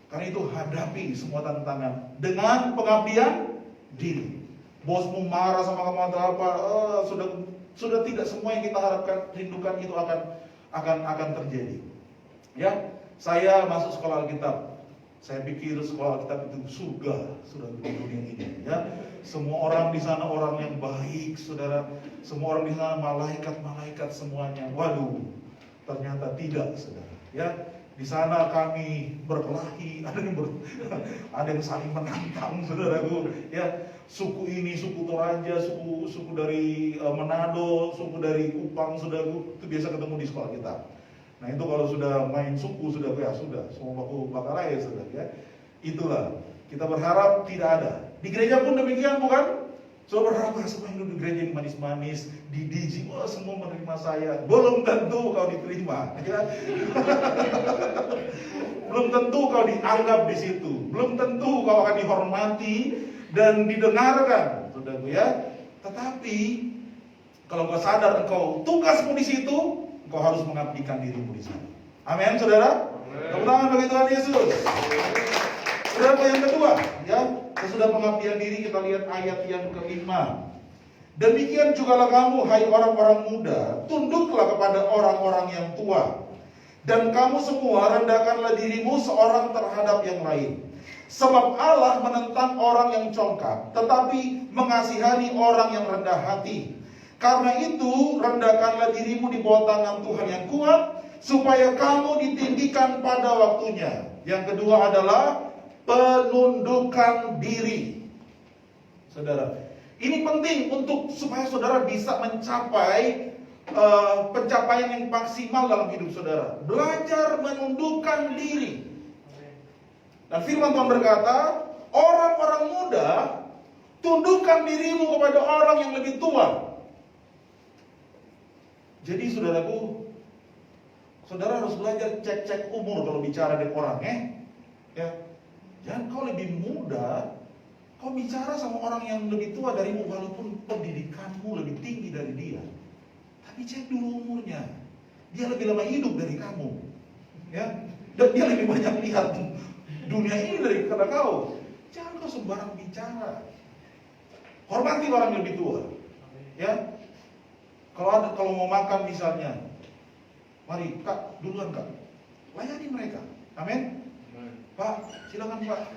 B: Karena itu hadapi semua tantangan dengan pengabdian diri. Bosmu marah sama kamu atau apa, sudah tidak semua yang kita harapkan, rindukan itu akan terjadi. Ya, saya masuk sekolah Alkitab. Saya pikir sekolah Alkitab itu surga, sudah di dunia ini. Ya, semua orang di sana orang yang baik, saudara. Semua orang di sana malaikat semuanya. Waduh, ternyata tidak, saudara. Ya, di sana kami berkelahi, ada yang saling menantang, saudaraku. Ya, suku ini, suku Toraja, suku dari Manado, suku dari Kupang, saudaraku, itu biasa ketemu di sekolah kita. Nah itu kalau sudah main suku, sudah semua baku bakal ya, saudara. Ya, itulah kita berharap tidak ada. Di gereja pun demikian, bukan? Saudara berharap semua yang duduk di gereja ini manis-manis, di DJ, semua menerima saya. Belum tentu kau diterima, ya. Belum tentu kau dianggap di situ. Belum tentu kau akan dihormati dan didengarkan, saudara, ya. Tetapi kalau kau sadar engkau tugasmu di situ, engkau harus mengabdikan dirimu di sana. Amin, saudara. Tepuk tangan bagi Tuhan Yesus. Saudara, yang kedua, ya, sesudah pengabdian diri kita lihat ayat yang kelima. Demikian jugalah kamu, hai orang-orang muda, tunduklah kepada orang-orang yang tua. Dan kamu semua rendahkanlah dirimu seorang terhadap yang lain. Sebab Allah menentang orang yang congkak, tetapi mengasihani orang yang rendah hati. Karena itu, rendahkanlah dirimu di bawah tangan Tuhan yang kuat, supaya kamu ditinggikan pada waktunya. Yang kedua adalah penundukan diri. Saudara, ini penting untuk supaya saudara bisa mencapai pencapaian yang maksimal dalam hidup saudara. Belajar menundukkan diri. Dan firman Tuhan berkata, orang-orang muda, tundukkan dirimu kepada orang yang lebih tua. Jadi saudaraku, saudara harus belajar cek-cek umur kalau bicara dengan orang, ya. Jangan kau lebih muda, kau bicara sama orang yang lebih tua darimu walaupun pendidikanmu lebih tinggi dari dia. Tapi cek dulu umurnya. Dia lebih lama hidup dari kamu, ya. Dan dia lebih banyak lihat dunia ini daripada kau. Jangan kau sembarang bicara. Hormati orang yang lebih tua, ya. Kalau mau makan misalnya, mari Kak, duluan Kak. Layani mereka. Amin. Pak, silakan Pak.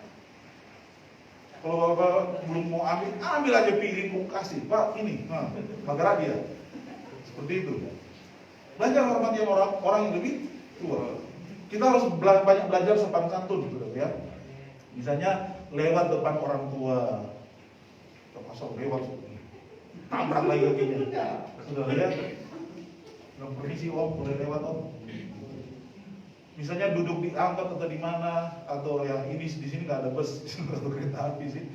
B: Kalau Bapak belum mau ambil aja piringku kasih. Pak, ini, pagar dia. Seperti itu. Belajar hormati orang yang lebih tua. Kita harus banyak belajar sopan santun, ya. Misalnya lewat depan orang tua, terpasang lewat, tabrak lagi kakinya. Sudah ya. Permisi Om, boleh lewat Om. Misalnya duduk di angkot atau di mana, atau ya ini di sini nggak ada bus atau kereta api sih.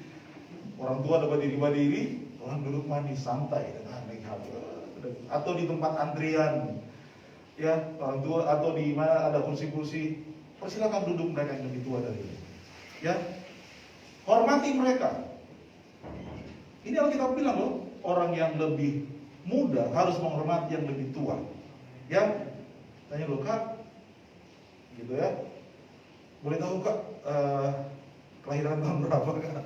B: Orang tua ada berdiri, orang duduk manis santai dengan naik HP. Atau di tempat antrian, ya orang tua atau di mana ada kursi-kursi, persilakan duduk mereka yang lebih tua dari ini. Ya, hormati mereka. Ini yang kita bilang loh, orang yang lebih muda harus menghormati yang lebih tua. Ya, tanya loh Kak, gitu ya. Boleh tahu Kak, kelahiran tahun berapa Kak?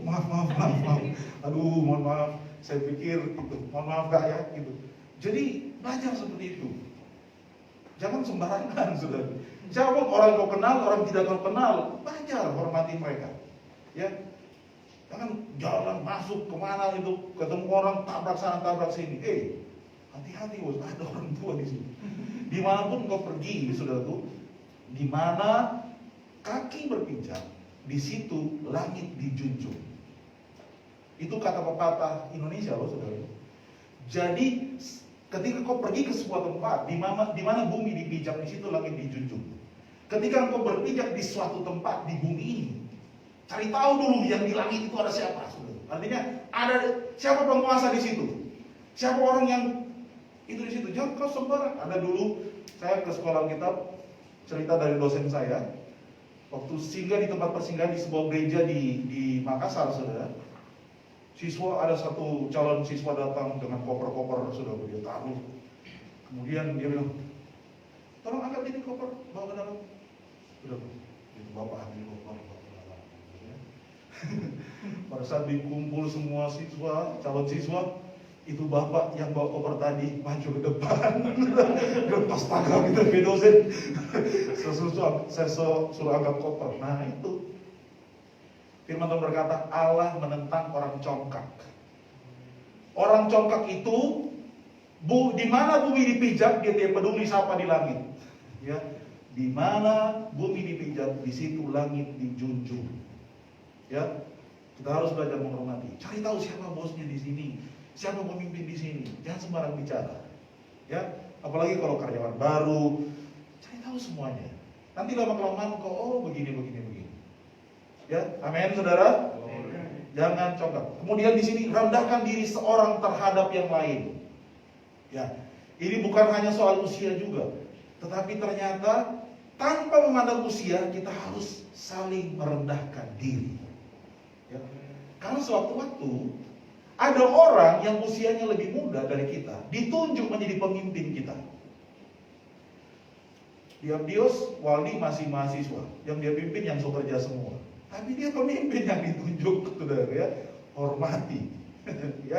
B: Maaf. Aduh, mohon maaf. Saya pikir itu, mohon maaf Kak ya, gitu. Jadi belajar seperti itu. Jangan sembarangan, saudara. Siapa orang kau kenal, orang tidak kau kenal, belajar hormati mereka. Ya, jangan jalan masuk kemana itu, ketemu orang tabrak sana tabrak sini. Hati-hati bos, ada orang tua di sini. Dimanapun kau pergi, saudaraku, dimana kaki berpijak, di situ langit dijunjung. Itu kata pepatah Indonesia loh, saudara. Jadi ketika kau pergi ke sebuah tempat, di mana bumi dipijak, di situ langit dijunjung. Ketika kau berpijak di suatu tempat di bumi ini, cari tahu dulu yang di langit itu ada siapa, saudara. Artinya ada siapa penguasa di situ, siapa orang yang itu di situ. Jangan kau sembarang. Ada dulu saya ke sekolah kitab, cerita dari dosen saya, waktu singgah di tempat persinggahan di sebuah gereja di Makassar, saudara. Siswa, ada satu calon siswa datang dengan koper-koper, sudah dia taruh. Kemudian dia bilang, tolong angkat ini koper, bawa ke dalam. Udah, itu bapak ambil koper, bawa ke dalam. Ya. Pada saat dikumpul semua siswa, calon siswa, itu bapak yang bawa koper tadi maju ke depan. Lepas tangga kita ke dosen. Saya suruh angkat koper. Nah itu Firman Tuhan berkata, Allah menentang orang congkak. Orang congkak itu, di mana bumi dipijak, dia tidak peduli siapa di langit. Ya, di mana bumi dipijak, di situ langit dijunjung. Ya, kita harus belajar menghormati. Cari tahu siapa bosnya di sini, siapa pemimpin di sini. Jangan sembarang bicara. Ya, apalagi kalau karyawan baru, cari tahu semuanya. Nanti lama-kelamaan kok, begini. Ya, amin, saudara. Jangan congkak. Kemudian di sini rendahkan diri seorang terhadap yang lain. Ya, ini bukan hanya soal usia juga, tetapi ternyata tanpa memandang usia kita harus saling merendahkan diri. Ya, karena sewaktu-waktu ada orang yang usianya lebih muda dari kita ditunjuk menjadi pemimpin kita. Dios Waldi masih mahasiswa, yang dia pimpin yang so kerja semua. Tapi dia pemimpin yang ditunjuk, saudara ya. Hormati. Ya.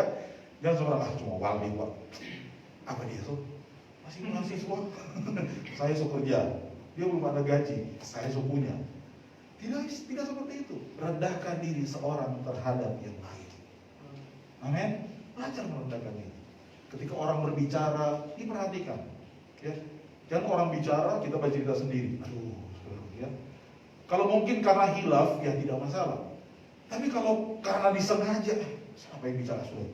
B: Jangan sembarang cuma Waldi Pak. Apa dia so? Masih mahasiswa. Saya so kerja. Dia belum ada gaji, saya so punya. Tidak seperti itu. Rendahkan diri seorang terhadap yang lain. Amin. Belajar merendahkan diri. Ketika orang berbicara, diperhatikan. Ya. Jangan orang bicara kita baca cerita sendiri. Aduh, ya. Kalau mungkin karena hilaf, ya tidak masalah. Tapi kalau karena disengaja, siapa yang bicara sudah?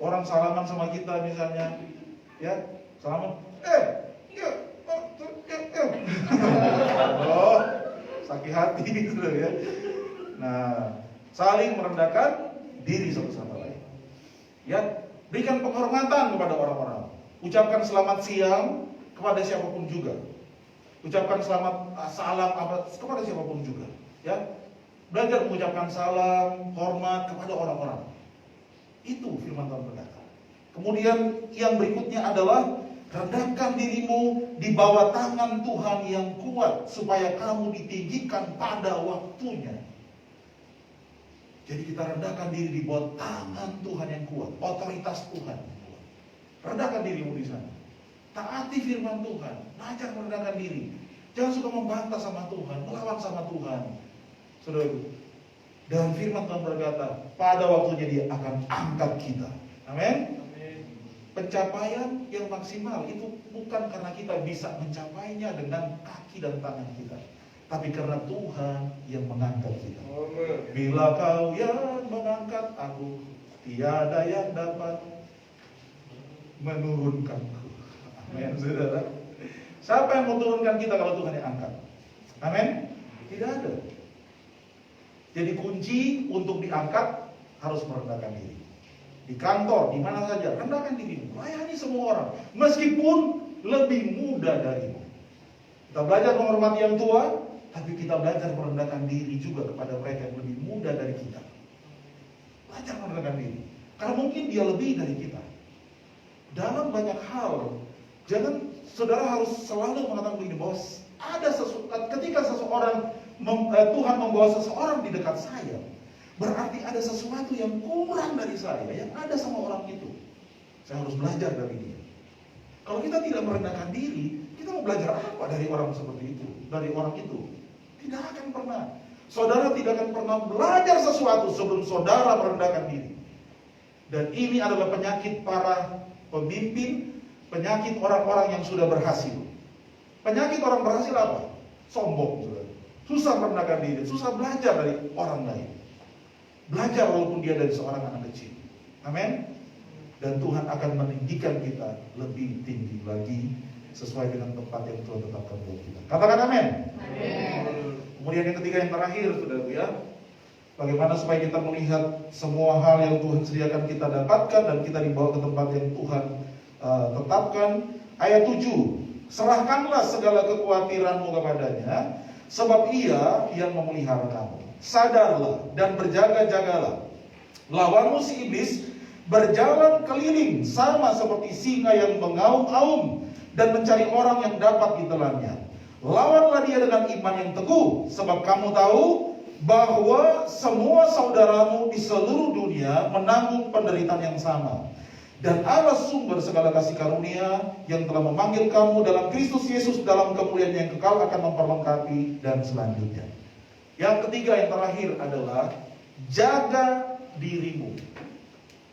B: Orang salaman sama kita misalnya, ya salaman, oh, sakit hati gitu ya. Nah, saling merendahkan diri satu sama lain. Ya, berikan penghormatan kepada orang-orang. Ucapkan selamat siang kepada siapapun juga. Ucapkan selamat salam kepada siapapun juga, ya. Belajar mengucapkan salam, hormat kepada orang-orang. Itu firman Tuhan berkata. Kemudian yang berikutnya adalah rendahkan dirimu di bawah tangan Tuhan yang kuat supaya kamu ditinggikan pada waktunya. Jadi kita rendahkan diri di bawah tangan Tuhan yang kuat, otoritas Tuhan. Rendahkan dirimu di sana. Taati firman Tuhan, belajar merendahkan diri. Jangan suka membantah sama Tuhan, melawan sama Tuhan. Saudara, dan firman Tuhan berkata, pada waktunya dia akan angkat kita. Amin. Pencapaian yang maksimal itu bukan karena kita bisa mencapainya dengan kaki dan tangan kita, tapi karena Tuhan yang mengangkat kita. Bila kau yang mengangkat aku, tiada yang dapat menurunkanku. Amin, saudara. Siapa yang mau turunkan kita kalau Tuhan yang angkat? Amin. Tidak ada. Jadi kunci untuk diangkat harus merendahkan diri. Di kantor, di mana saja, rendahkan diri. Layani semua orang, meskipun lebih muda darimu. Kita belajar menghormati yang tua, tapi kita belajar merendahkan diri juga kepada mereka yang lebih muda dari kita. Belajar merendahkan diri, karena mungkin dia lebih dari kita. Dalam banyak hal, jangan saudara harus selalu mengatakan begini, bahwa ada ketika seseorang Tuhan membawa seseorang di dekat saya, berarti ada sesuatu yang kurang dari saya yang ada sama orang itu. Saya harus belajar dari dia. Kalau kita tidak merendahkan diri, kita mau belajar apa dari orang seperti itu, dari orang itu? Tidak akan pernah. Saudara tidak akan pernah belajar sesuatu sebelum saudara merendahkan diri. Dan ini adalah penyakit para pemimpin, penyakit orang-orang yang sudah berhasil. Penyakit orang berhasil apa? Sombong, saudara. Susah merendahkan diri, susah belajar dari orang lain. Belajar walaupun dia dari seorang anak kecil. Amin. Dan Tuhan akan meninggikan kita lebih tinggi lagi sesuai dengan tempat yang Tuhan tetapkan buat kita. Katakan amin. Kemudian yang ketiga, yang terakhir, saudara ya, bagaimana supaya kita melihat semua hal yang Tuhan sediakan kita dapatkan dan kita dibawa ke tempat yang Tuhan tetapkan. Ayat 7, serahkanlah segala kekhawatiranmu kepadanya, sebab Ia yang memelihara kamu. Sadarlah dan berjaga-jagalah. Lawanmu si iblis berjalan keliling sama seperti singa yang mengaum-aum dan mencari orang yang dapat ditelannya. Lawanlah dia dengan iman yang teguh, sebab kamu tahu bahwa semua saudaramu di seluruh dunia menanggung penderitaan yang sama. Dan Allah sumber segala kasih karunia yang telah memanggil kamu dalam Kristus Yesus dalam kemuliaan yang kekal akan memperlengkapi dan selanjutnya. Yang ketiga, yang terakhir adalah jaga dirimu.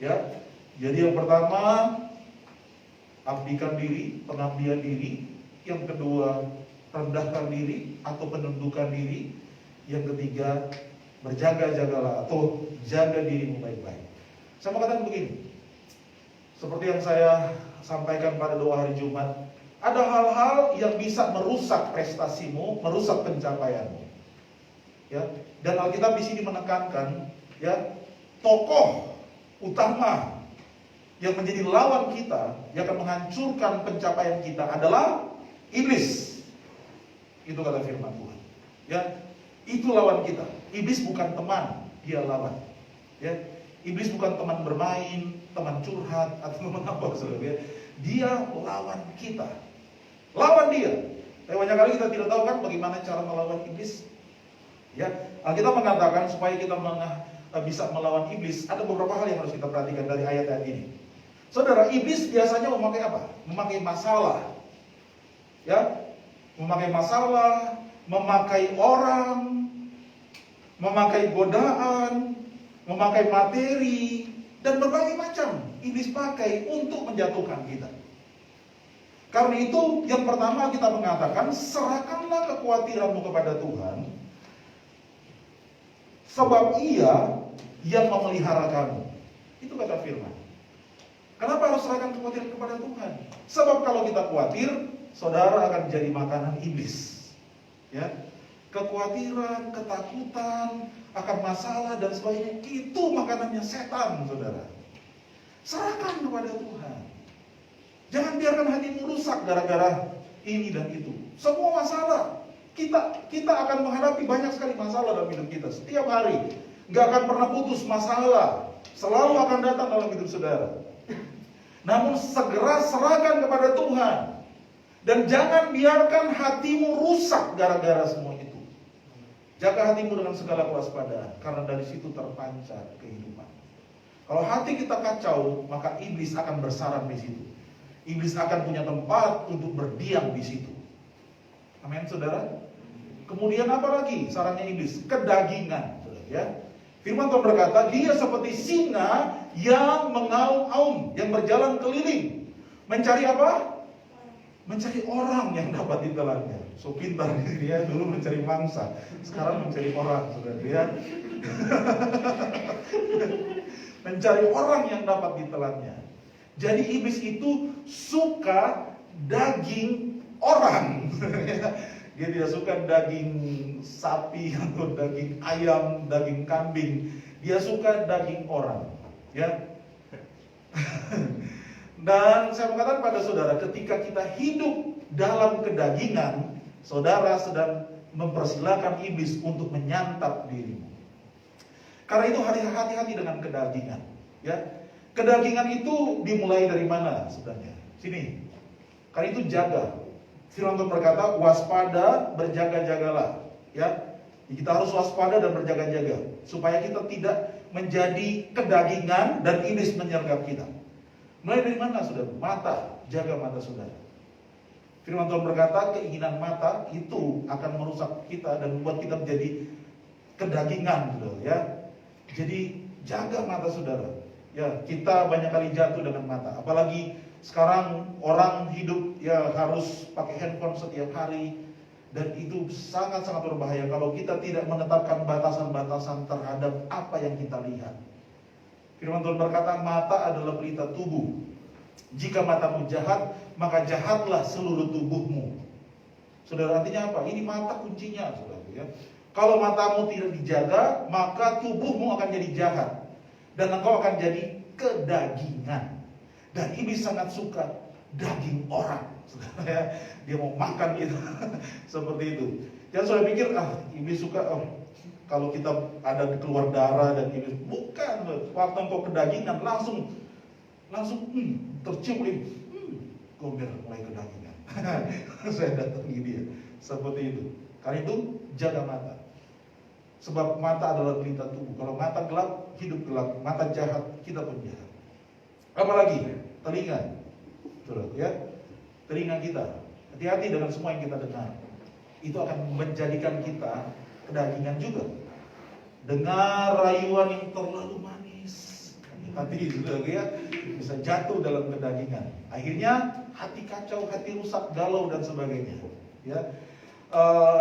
B: Ya, jadi yang pertama abdikan diri, pengabdian diri. Yang kedua rendahkan diri atau penundukan diri. Yang ketiga berjaga-jagalah atau jaga dirimu baik-baik. Saya mau katakan begini, seperti yang saya sampaikan pada doa hari Jumat, ada hal-hal yang bisa merusak prestasimu, merusak pencapaianmu. Ya, dan Alkitab di sini menekankan, ya, tokoh utama yang menjadi lawan kita, yang akan menghancurkan pencapaian kita adalah iblis. Itu kata firman Tuhan. Ya, itu lawan kita. Iblis bukan teman, dia lawan. Ya, iblis bukan teman bermain, teman curhat atau teman apa saudara. Dia lawan kita. Lawan dia. Tapi banyak kali kita tidak tahu kan bagaimana cara melawan iblis. Ya, Alkitab mengatakan supaya kita bisa melawan iblis, ada beberapa hal yang harus kita perhatikan dari ayat-ayat ini. Saudara, iblis biasanya memakai apa? Memakai masalah. Ya, memakai masalah, memakai orang, memakai godaan, memakai materi, dan berbagai macam iblis pakai untuk menjatuhkan kita. Karena itu, yang pertama kita mengatakan, serahkanlah kekhawatiranmu kepada Tuhan, sebab Ia yang memelihara kamu. Itu kata firman. Kenapa harus serahkan kekhawatiran kepada Tuhan? Sebab kalau kita khawatir, saudara akan jadi makanan iblis. Ya, kekhawatiran, ketakutan akan masalah dan sebagainya, itu makanannya setan, saudara. Serahkan kepada Tuhan. Jangan biarkan hatimu rusak gara-gara ini dan itu. Semua masalah. Kita akan menghadapi banyak sekali masalah dalam hidup kita setiap hari. Gak akan pernah putus masalah. Selalu akan datang dalam hidup saudara. Namun segera serahkan kepada Tuhan. Dan jangan biarkan hatimu rusak gara-gara semua itu. Jaga hatimu dengan segala kewaspadaan, karena dari situ terpancar kehidupan. Kalau hati kita kacau, maka iblis akan bersarang di situ. Iblis akan punya tempat untuk berdiam di situ. Amin, saudara. Kemudian apa lagi sarangnya iblis? Kedagingan, saudara, ya. Firman Tuhan berkata, dia seperti singa yang mengaum-aum, yang berjalan keliling. Mencari apa? Mencari orang yang dapat ditelannya. So pintar dia dulu mencari mangsa, sekarang mencari orang, saudara, ya. Mencari orang yang dapat ditelannya. Jadi iblis itu suka daging orang. Dia tidak suka daging sapi atau daging ayam, daging kambing. Dia suka daging orang, ya. Dan saya mengatakan pada saudara, ketika kita hidup dalam kedagingan, saudara sedang mempersilahkan iblis untuk menyantap dirimu. Karena itu hati-hati dengan kedagingan, ya. Kedagingan itu dimulai dari mana sebenarnya? Sini. Karena itu jaga. Firman Tuhan berkata, waspada, berjaga-jagalah, ya. Kita harus waspada dan berjaga-jaga supaya kita tidak menjadi kedagingan dan iblis menyergap kita. Mulai dari mana, saudara? Mata, jaga mata saudara. Firman Tuhan berkata, keinginan mata itu akan merusak kita dan membuat kita menjadi kedagingan, saudara, ya. Jadi jaga mata saudara. Ya, kita banyak kali jatuh dengan mata. Apalagi sekarang orang hidup ya harus pakai handphone setiap hari, dan itu sangat-sangat berbahaya kalau kita tidak menetapkan batasan-batasan terhadap apa yang kita lihat. Firman Tuhan berkata, mata adalah pelita tubuh. Jika matamu jahat, maka jahatlah seluruh tubuhmu. Saudara, artinya apa? Ini mata kuncinya, saudara, ya. Kalau matamu tidak dijaga, maka tubuhmu akan jadi jahat. Dan engkau akan jadi kedagingan. Dan iblis sangat suka daging orang, saudara, ya. Dia mau makan gitu. Seperti itu. Jangan saudara pikir, iblis suka, kalau kita ada keluar darah dan iblis. Bukan, waktu engkau kedagingan langsung tercium nih, gomer mulai kedagingan. Saya datangi dia. Seperti itu. Karena itu jaga mata. Sebab mata adalah pelita tubuh. Kalau mata gelap, hidup gelap. Mata jahat, kita pun jahat. Apalagi telinga, ya, telinga kita. Hati-hati dengan semua yang kita dengar. Itu akan menjadikan kita kedagingan juga. Dengar rayuan yang terlalu manis, hati juga, ya, bisa jatuh dalam kedagingan. Akhirnya hati kacau, hati rusak, galau dan sebagainya. Ya.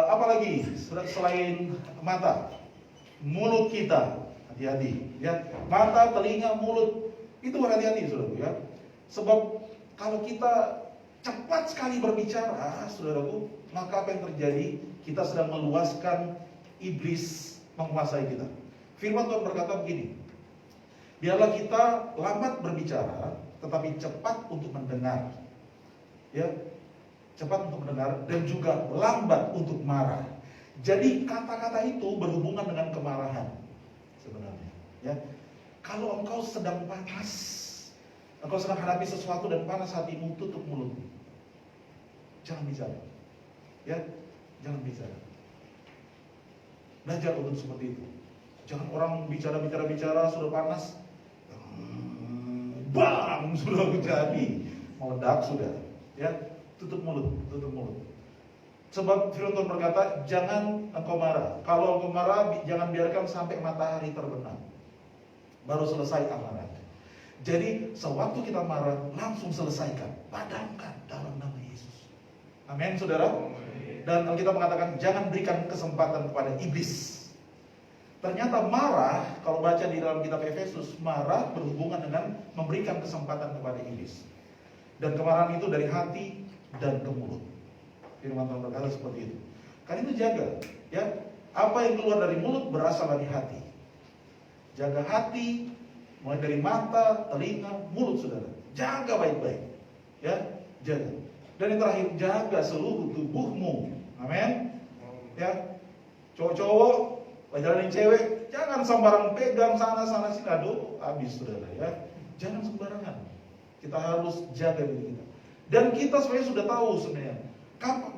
B: Apalagi selain mata, mulut kita, hati-hati, ya. Mata, telinga, mulut, itu hati-hati, saudaraku, ya. Sebab kalau kita cepat sekali berbicara, saudaraku, maka apa yang terjadi? Kita sedang meluaskan iblis menguasai kita. Firman Tuhan berkata begini, biarlah kita lambat berbicara, tetapi cepat untuk mendengar, ya. Cepat untuk mendengar dan juga lambat untuk marah. Jadi kata-kata itu berhubungan dengan kemarahan sebenarnya, ya. Kalau engkau sedang panas, engkau sedang hadapi sesuatu dan panas hatimu, tutup mulutmu. Jangan bicara, ya, jangan bicara. Belajar untuk seperti itu. Jangan orang bicara sudah panas, bang, sudah jadi meledak sudah, ya. Tutup mulut. Sebab firman Tuhan berkata, jangan engkau marah. Kalau engkau marah, jangan biarkan sampai matahari terbenam, baru selesai amarah. Jadi sewaktu kita marah, langsung selesaikan, padamkan dalam nama Yesus. Amin, saudara. Dan Alkitab mengatakan, jangan berikan kesempatan kepada iblis. Ternyata marah, kalau baca di dalam kitab Efesus, marah berhubungan dengan memberikan kesempatan kepada iblis. Dan kemarahan itu dari hati dan ke mulut. Firman Tuhan berkata seperti itu. Karena itu jaga, ya. Apa yang keluar dari mulut berasal dari hati. Jaga hati, mulai dari mata, telinga, mulut, saudara. Jaga baik-baik, ya. Jaga. Dan yang terakhir, jaga seluruh tubuhmu. Amin. Ya. Cowok-cowok, pacaran cewek, jangan sembarang pegang sana sini, aduh, habis, saudara, ya. Jangan sembarangan. Kita harus jaga diri kita. Dan kita sebenarnya sudah tahu sebenarnya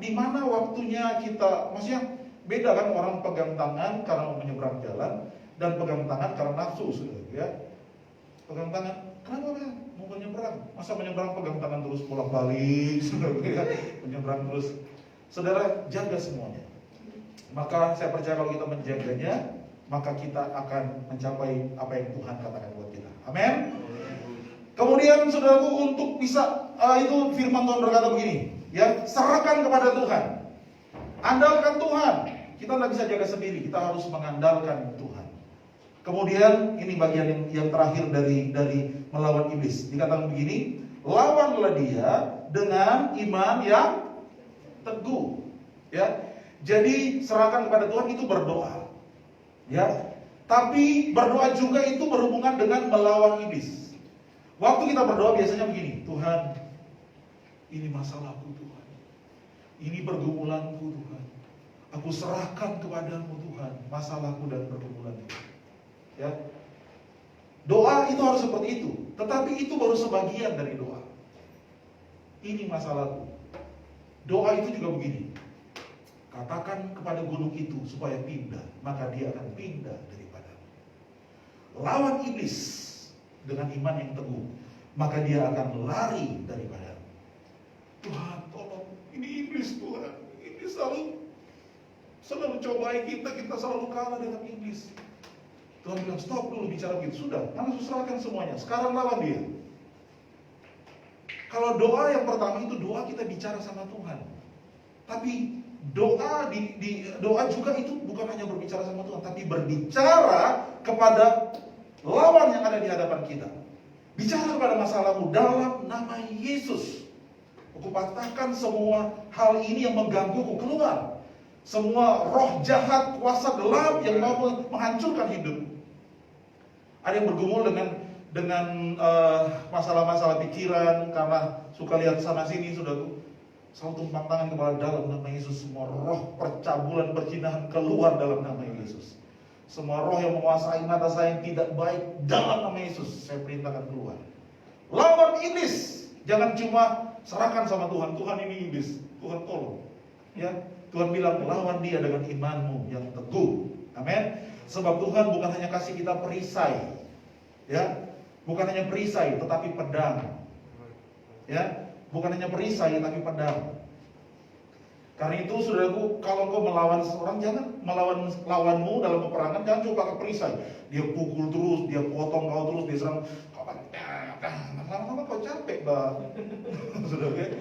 B: di mana waktunya kita, maksudnya beda kan orang pegang tangan karena mau menyeberang jalan dan pegang tangan karena nafsu, saudara, ya. Pegang tangan, kenapa ya? Mau menyeberang? Masa menyeberang pegang tangan terus bolak-balik, saudara, ya? Menyeberang terus. Saudara, jaga semuanya. Maka saya percaya kalau kita menjaganya, maka kita akan mencapai apa yang Tuhan katakan buat kita. Amin. Kemudian saudaraku, untuk bisa itu firman Tuhan berkata begini, ya, serahkan kepada Tuhan, andalkan Tuhan. Kita tidak bisa jaga sendiri, kita harus mengandalkan Tuhan. Kemudian ini bagian yang terakhir dari melawan iblis. Dikatakan begini, lawanlah dia dengan iman yang teguh. Ya, jadi serahkan kepada Tuhan itu berdoa. Ya, tapi berdoa juga itu berhubungan dengan melawan iblis. Waktu kita berdoa biasanya begini, Tuhan, ini masalahku Tuhan, ini pergumulanku Tuhan, aku serahkan kepadamu Tuhan, masalahku dan pergumulanku. Ya, doa itu harus seperti itu, tetapi itu baru sebagian dari doa. Ini masalahku. Doa itu juga begini, katakan kepada gunung itu supaya pindah, maka dia akan pindah daripadamu. Lawan iblis dengan iman yang teguh, maka dia akan lari daripadamu. Tuhan tolong, ini iblis Tuhan, ini selalu cobai kita selalu kalah dengan iblis. Tuhan bilang stop dulu bicara begitu, sudah, langsung serahkan semuanya, sekarang lawan dia. Kalau doa yang pertama itu doa kita bicara sama Tuhan, tapi doa doa juga itu bukan hanya berbicara sama Tuhan, tapi berbicara kepada lawan yang ada di hadapan kita. Bicara kepada masalahmu dalam nama Yesus. Aku patahkan semua hal ini yang menggangguku, keluar. Semua roh jahat, kuasa gelap yang mau menghancurkan hidup. Ada yang bergumul dengan masalah-masalah pikiran karena suka lihat sana sini, saudaraku. Selalu tumpang tangan kepada dalam nama Yesus. Semua roh percabulan, perzinahan keluar dalam nama Yesus. Semua roh yang menguasai mata saya yang tidak baik dalam nama Yesus, saya perintahkan keluar. Lawan iblis. Jangan cuma serahkan sama Tuhan, Tuhan ini iblis, Tuhan tolong. Ya, Tuhan bilang lawan dia dengan imanmu yang teguh. Amin. Sebab Tuhan bukan hanya kasih kita perisai, ya, bukan hanya perisai, tetapi pedang. Ya, bukan hanya perisai, tapi pedang. Karena itu, saudaraku, kalau kau melawan seorang, jangan melawan lawanmu dalam peperangan, jangan coba pakai perisai. Dia pukul terus, dia potong kau terus, dia serang. Lama-lama kau capek, Bang. Saudaraku,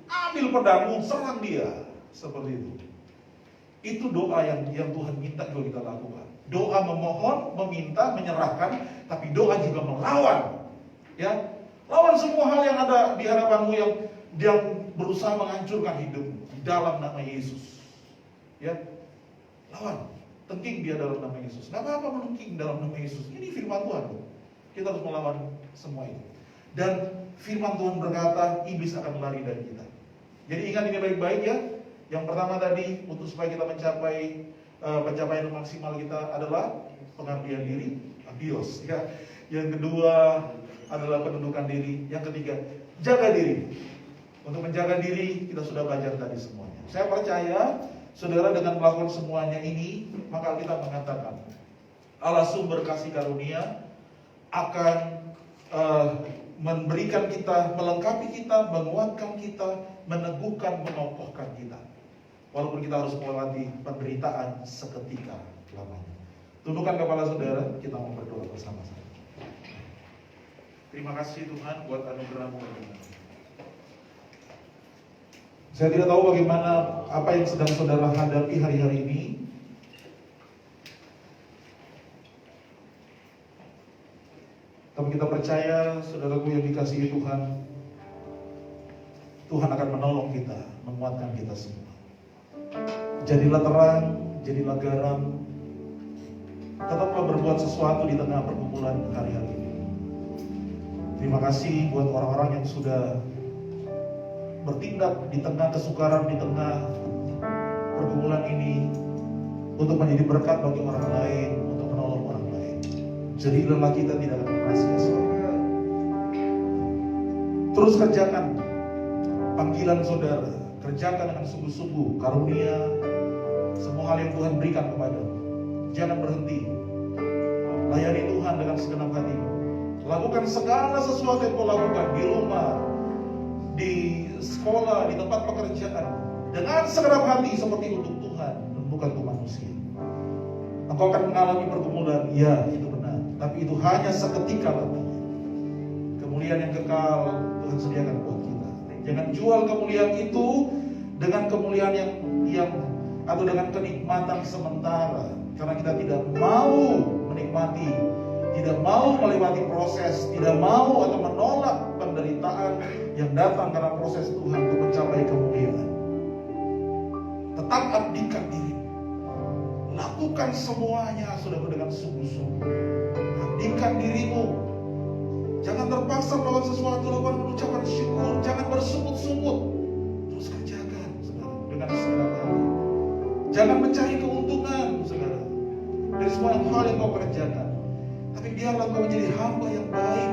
B: ambil pedangmu, serang dia. Seperti itu. Itu doa yang Tuhan minta juga kita lakukan. Doa memohon, meminta, menyerahkan, tapi doa juga melawan. Ya, lawan semua hal yang ada di hadapanmu yang berusaha menghancurkan hidupmu di dalam nama Yesus. Ya, lawan, tengking dia dalam nama Yesus. Nggak apa-apa menengking dalam nama Yesus. Ini firman Tuhan. Kita harus melawan semua itu. Dan firman Tuhan berkata, iblis akan lari dari kita. Jadi ingat ini baik-baik ya. Yang pertama tadi, untuk supaya kita mencapai pencapaian maksimal kita adalah pengabdian diri, abios. Ya. Yang kedua adalah penundukan diri. Yang ketiga, jaga diri. Untuk menjaga diri, kita sudah belajar tadi semuanya. Saya percaya, saudara, dengan melakukan semuanya ini, maka kita mengatakan, Allah sumber kasih karunia akan memberikan kita, melengkapi kita, menguatkan kita, meneguhkan, mengokohkan kita. Walaupun kita harus melewati penderitaan seketika lamanya. Tundukkan kepala saudara, kita mau berdoa bersama-sama. Terima kasih Tuhan buat anugerah-Mu. Saya tidak tahu bagaimana apa yang sedang saudara hadapi hari-hari ini. Tapi kita percaya, saudaraku yang dikasihi Tuhan, Tuhan akan menolong kita, menguatkan kita semua. Jadilah terang, jadilah garam. Tetaplah berbuat sesuatu di tengah pergumulan hari-hari ini. Terima kasih buat orang-orang yang sudah bertindak di tengah kesukaran, di tengah pergumulan ini, untuk menjadi berkat bagi orang lain, untuk menolong orang lain. Jadilah kita tidak akan pernah sia-sia. Terus kerjakan panggilan saudara, kerjakan dengan sungguh-sungguh karunia, semua hal yang Tuhan berikan kepadamu. Jangan berhenti. Layani Tuhan dengan segenap hatimu. Lakukan segala sesuatu yang kau lakukan di rumah, di sekolah, di tempat pekerjaan, dengan segenap hati seperti untuk Tuhan dan bukan untuk manusia. Engkau akan mengalami pergumulan, ya itu benar, tapi itu hanya seketika lamanya. Kemuliaan yang kekal Tuhan sediakan buat kita. Jangan jual kemuliaan itu dengan kemuliaan yang atau dengan kenikmatan sementara, karena kita tidak mau menikmati, tidak mau melewati proses, tidak mau atau menolak penderitaan, kebaikan yang datang karena proses Tuhan untuk mencapai kemuliaan. Tetap abdikan diri. Lakukan semuanya saudara dengan sungguh-sungguh. Abdikan dirimu. Jangan terpaksa melakukan sesuatu, lakukan mengucapkan syukur. Jangan bersungut-sungut. Terus kerjakan saudara dengan segala hal. Jangan mencari keuntungan saudara dari semua hal yang kau kerjakan. Tapi biarlah kau menjadi hamba yang baik.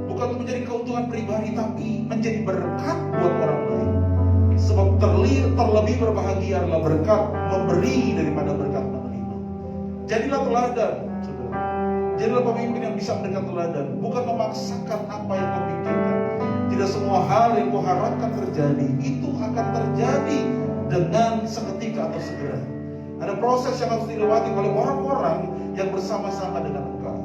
B: Bukan untuk menjadi keuntungan pribadi, tapi menjadi berkat buat orang lain. Sebab terlebih berbahagia adalah berkat memberi daripada berkat menerima. Jadilah teladan, saudara. Jadilah pemimpin yang bisa memberikan teladan, bukan memaksakan apa yang kau pikirkan. Tidak semua hal yang kau harapkan terjadi itu akan terjadi dengan seketika atau segera. Ada proses yang harus dilewati oleh orang-orang yang bersama-sama dengan engkau.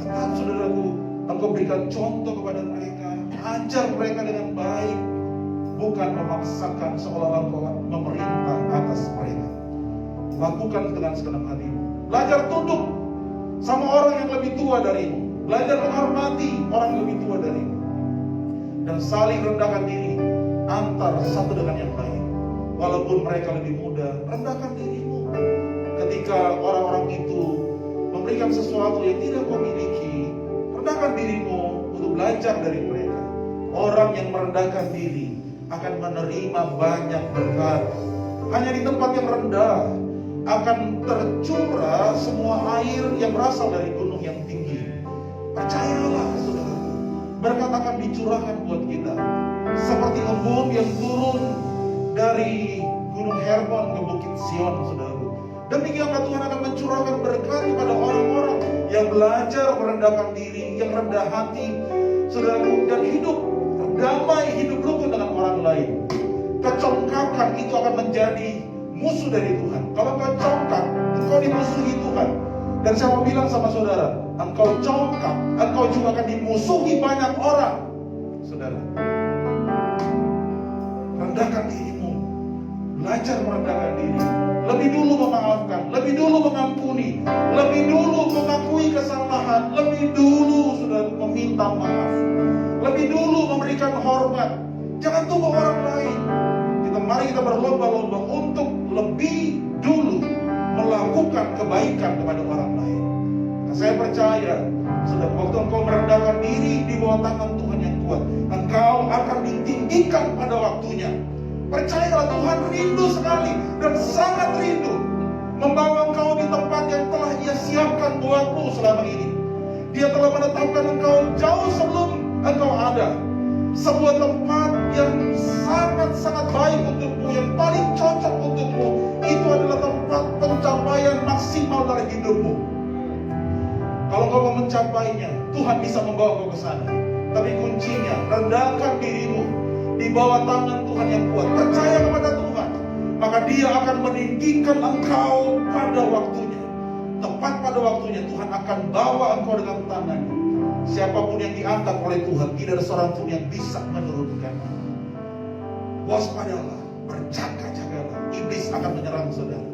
B: Tetap saudaraku, engkau berikan contoh kepada mereka, ajar mereka dengan baik. Bukan memaksakan seolah-olah kau memerintah atas mereka. Lakukan dengan segenap hatimu. Belajar tunduk sama orang yang lebih tua darimu. Belajar menghormati orang yang lebih tua darimu. Dan saling rendahkan diri antar satu dengan yang lain. Walaupun mereka lebih muda, rendahkan dirimu. Ketika orang-orang itu memberikan sesuatu yang tidak kau miliki, rendahkan dirimu untuk belajar dari mereka. Orang yang merendahkan diri akan menerima banyak berkat. Hanya di tempat yang rendah akan tercurah semua air yang berasal dari gunung yang tinggi. Percayalah saudara, berkat akan dicurahkan buat kita. Seperti embun yang turun dari gunung Hermon ke bukit Sion, saudaraku. Demikianlah Tuhan akan mencurahkan berkat kepada orang-orang yang belajar merendahkan diri, yang rendah hati, saudaraku, dan hidup damai, hidup rukun dengan orang lain. Kecongkakan itu akan menjadi musuh dari Tuhan. Kalau kau congkak, engkau dimusuhi Tuhan. Dan saya mau bilang sama saudara, engkau congkak, engkau juga akan dimusuhi banyak orang. Saudara, rendahkan dirimu. Belajar merendahkan diri. Lebih dulu memaafkan, lebih dulu mengampuni, lebih dulu mengakui kesalahan, lebih dulu sudah meminta maaf, lebih dulu memberikan hormat. Jangan tunggu orang lain. Mari kita berlomba-lomba untuk lebih dulu melakukan kebaikan kepada orang lain. Nah, saya percaya, sudah waktu engkau merendahkan diri di bawah tangan Tuhan yang kuat, engkau akan ditinggikan pada waktunya. Percayalah, Tuhan rindu sekali dan sangat rindu membawa engkau di tempat yang telah Ia siapkan buatmu selama ini. Dia telah menetapkan engkau jauh sebelum engkau ada. Sebuah tempat yang sangat-sangat baik untukmu, yang paling cocok untukmu. Itu adalah tempat pencapaian maksimal dari hidupmu. Kalau kau mau mencapainya, Tuhan bisa membawa kau ke sana. Tapi kuncinya, rendahkan dirimu di bawah tangan Tuhan yang kuat. Percaya kepada Tuhan, maka Dia akan meninggikan engkau pada waktunya. Tepat pada waktunya Tuhan akan bawa engkau dengan tangannya. Siapapun yang diangkat oleh Tuhan, tidak ada seorang pun yang bisa menurunkannya. Waspadalah, berjaga-jagalah. Iblis akan menyerang saudara.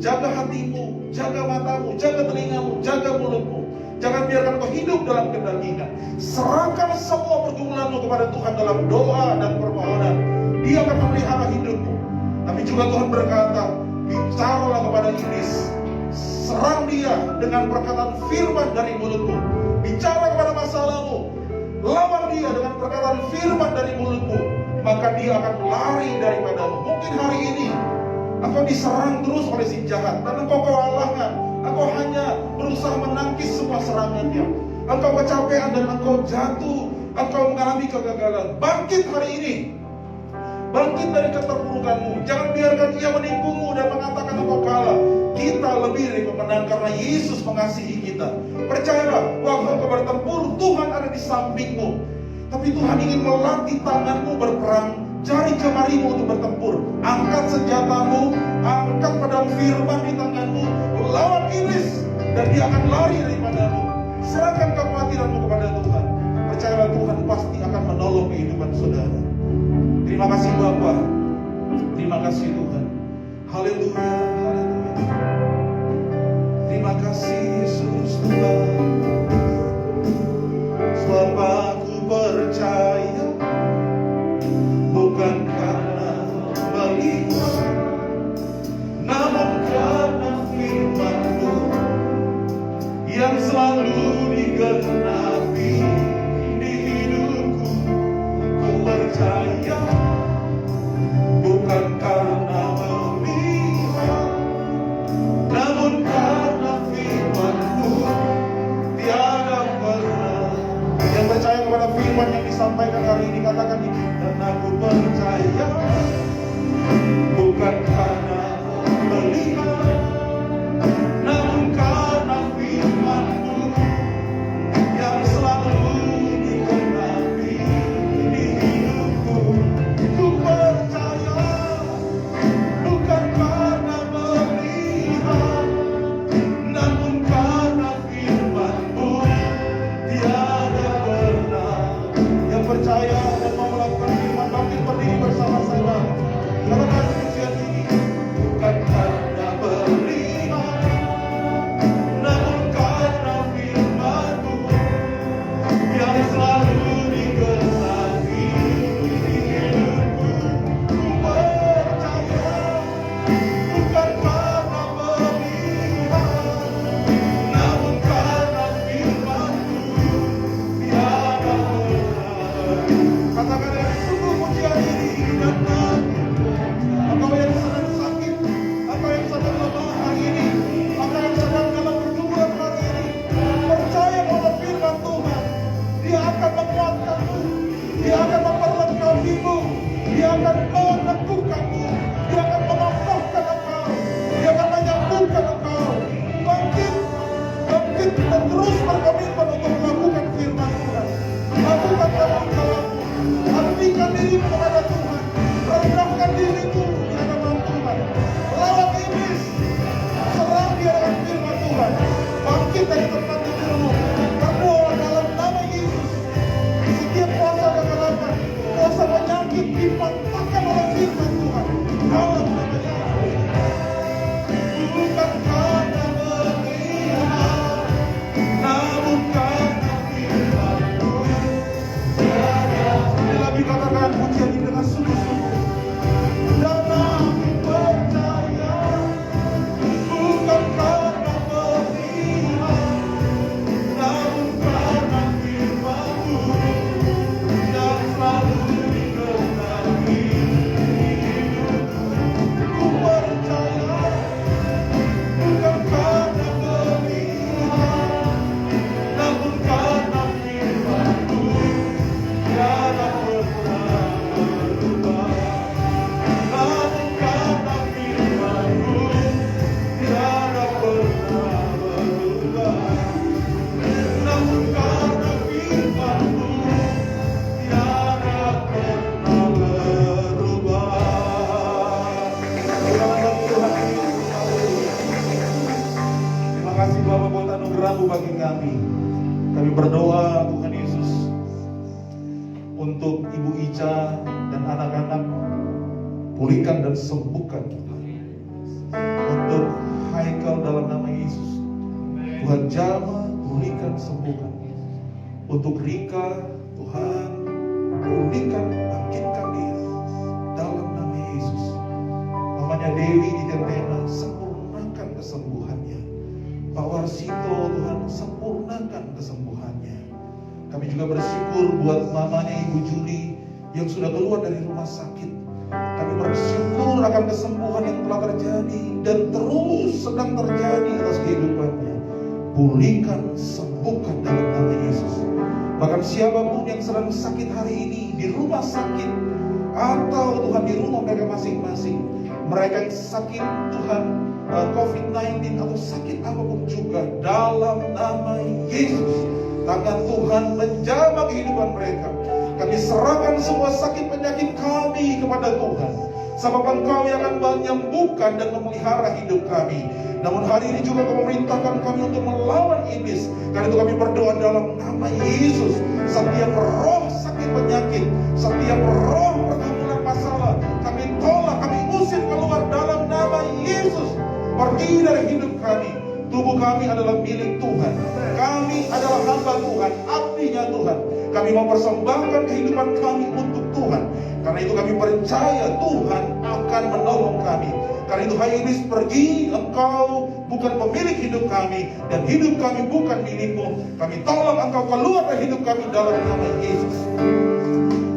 B: Jaga hatimu, jaga matamu, jaga telingamu, jaga mulutmu. Jangan biarkan kau hidup dalam kedagingan. Serahkan semua pergumulanmu kepada Tuhan dalam doa dan permohonan. Dia akan memelihara hidupmu. Tapi juga Tuhan berkata, bicaralah kepada iblis. Serang dia dengan perkataan firman dari mulutmu. Bicara kepada masalahmu, lawan dia dengan perkataan firman dari mulutmu, maka dia akan lari daripadamu. Mungkin hari ini engkau diserang terus oleh si jahat, dan engkau kewalahan, engkau hanya berusaha menangkis semua serangannya. Engkau kecapean dan engkau jatuh, engkau mengalami kegagalan. Bangkit hari ini, bangkit dari keterpurukanmu. Jangan biarkan ia menipumu dan mengatakan engkau kalah. Kita lebih dari pemenang karena Yesus mengasihi kita. Percayalah, waktu engkau bertempur, Tuhan ada di sampingmu. Tapi Tuhan ingin melatih tanganmu berperang, jari jemarimu untuk bertempur. Angkat senjatamu, angkat pedang firman di tanganmu, lawan iblis, dan dia akan lari daripadamu. Serahkan kekhawatiranmu kepada Tuhan. Percayalah, Tuhan pasti akan menolong kehidupan saudara. Terima kasih Bapa, terima kasih Tuhan. Haleluya, haleluya. Terima kasih Yesus Tuhan. Sebab aku percaya yang selalu digenapi di hidupku. Ku percaya bukan karena melihat, namun karena firman-Mu tiada pernah. Yang percaya kepada firman yang disampaikan hari ini, katakan ini. Dan aku percaya bukan karena melihat, namun karena firman-Mu yang selalu digenapi di hidupku. Ku percaya bukan karena melihat, namun karena firman-Mu tiada pernah. Yang percaya dan mau melakukan firman, bangkit berdiri bersama saya. Katakan demikian ini. Bukan karena melihat, namun karena firman-Mu yang selalu digenapi di hidupku. Ku percaya bukan karena melihat, namun karena firman-Mu tiada pernah. Katakan yang sungguh pujian ini dan engkau yang sedang sakit, engkau yang sedang lemah hari ini, engkau yang sedang dalam pergumulan hari ini, percaya pada firman Tuhan. Dia akan menguatkanmu, Dia akan memperlengkapimu, Dia akan meneguhkanmu, Dia akan mengokohkan engkau, Dia akan menyembuhkan engkau. Bangkit, bangkit dan terus berkomitmen untuk melakukan firman Tuhan. Lakukan tanggung-jawabmu, abdikan dirimu kepada Tuhan, rendahkan dirimu di hadapan Tuhan. Lawan iblis, serang dia dengan firman Tuhan. Bangkit dari tempat tidurmu, berdoa dalam nama Yesus. Setiap kuasa kegelapan, kuasa penyakit dipatahkan oleh firman Tuhan dalam nama Yesus. Bukan karena melihat, namun karena firman-Mu. Lebih katakan pujian ini dengan sungguh-sungguh. Dan aku percaya bukan karena melihat, namun karena firman-Mu yang selalu digenapi hidupku. Ku percaya bukan karena melihat, namun karena firman-Mu tiada pernah berubah. Namun karena firman-Mu tiada pernah berubah. Namun karena firman-Mu tiada pernah berubah. Tuhan Yesus, haleluya. Terima kasih Bapa buat anugerah-Mu bagi kami. Kami berdoa Tuhan Yesus untuk Ibu Ica dan anak-anak, pulihkan dan sembuhkan Tuhan. Untuk Haikal dalam nama Yesus, Tuhan jamah, pulihkan, sembuhkan. Untuk Rika, Tuhan pulihkan, bangkitkan dia dalam nama Yesus. Namanya Dewi di Tentena, sempurnakan kesembuhannya. Pak Warsito, Tuhan sempurnakan kesembuhannya. Kami juga bersyukur buat mamanya Ibu Juli yang sudah keluar dari rumah sakit. Kami bersyukur akan kesembuhan yang telah terjadi dan terus sedang terjadi atas kehidupannya. Pulihkan, sembuhkan dalam nama Yesus. Bahkan siapapun yang sedang sakit hari ini di rumah sakit atau Tuhan di rumah mereka masing-masing, mereka yang sakit Tuhan COVID-19 atau sakit apapun juga, dalam nama Yesus tangan Tuhan menjamah kehidupan mereka. Kami serahkan semua sakit penyakit kami kepada Tuhan, sebab Engkau yang akan menyembuhkan dan memelihara hidup kami. Namun hari ini juga Kau memerintahkan kami untuk melawan iblis. Karena itu kami berdoa dalam nama Yesus, setiap roh sakit penyakit, setiap roh pergumulan masalah, kami tolak, kami usir keluar dalam nama Yesus. Pergi dari hidup kami. Tubuh kami adalah milik Tuhan. Kami adalah hamba Tuhan, abdinya Tuhan. Kami mau persembahkan kehidupan kami untuk Tuhan. Karena itu kami percaya Tuhan akan menolong kami. Karena itu hai iblis pergi, engkau bukan pemilik hidup kami, dan hidup kami bukan milikmu. Kami tolong Engkau keluar dari hidup kami dalam nama Yesus.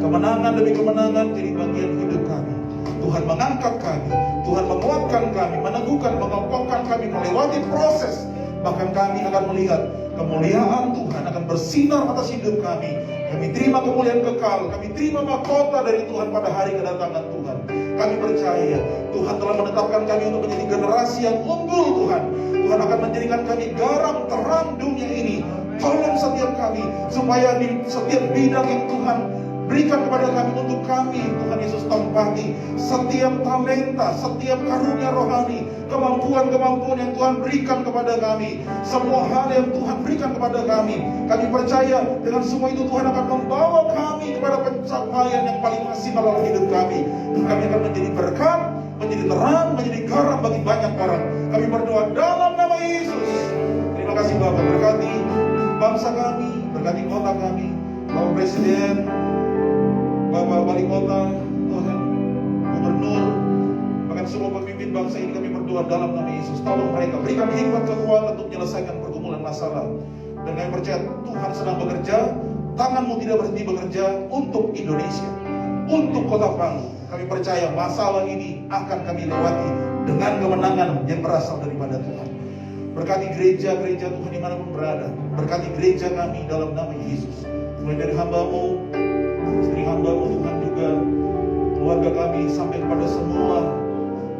B: Kemenangan demi kemenangan jadi bagian hidup kami. Tuhan mengangkat kami, Tuhan menguatkan kami, meneguhkan, mengokohkan kami melewati proses. Bahkan kami akan melihat kemuliaan Tuhan akan bersinar atas hidup kami. Kami terima kemuliaan kekal, kami terima mahkota dari Tuhan pada hari kedatangan Tuhan. Kami percaya Tuhan telah menetapkan kami untuk menjadi generasi yang unggul Tuhan. Tuhan akan menjadikan kami garam terang dunia ini. Tolong setiap kami supaya di setiap bidang yang Tuhan berikan kepada kami untuk kami, Tuhan Yesus tempati setiap talenta, setiap karunia rohani, kemampuan-kemampuan yang Tuhan berikan kepada kami, semua hal yang Tuhan berikan kepada kami. Kami percaya dengan semua itu Tuhan akan membawa kami kepada pencapaian yang paling maksimal dalam hidup kami. Dan kami akan menjadi berkat, menjadi terang, menjadi garam bagi banyak orang. Kami berdoa dalam nama Yesus. Terima kasih Bapak, berkati bangsa kami, berkati kota kami, Bapak Presiden, Bapak Wali Kota, Tuhan, Gubernur, bahkan semua pemimpin bangsa ini kami berdoa dalam nama Yesus. Tolong mereka, berikan hikmat kekuatan untuk menyelesaikan pergumulan masalah. Dan kami percaya Tuhan sedang bekerja, tanganmu tidak berhenti bekerja untuk Indonesia, untuk Kota Palu. Kami percaya masalah ini akan kami lewati dengan kemenangan yang berasal daripada Tuhan. Berkati gereja-gereja Tuhan dimanapun berada. Berkati gereja kami dalam nama Yesus. Mulai dari hamba-Mu, istri hamba-Mu Tuhan, juga keluarga kami, sampai kepada semua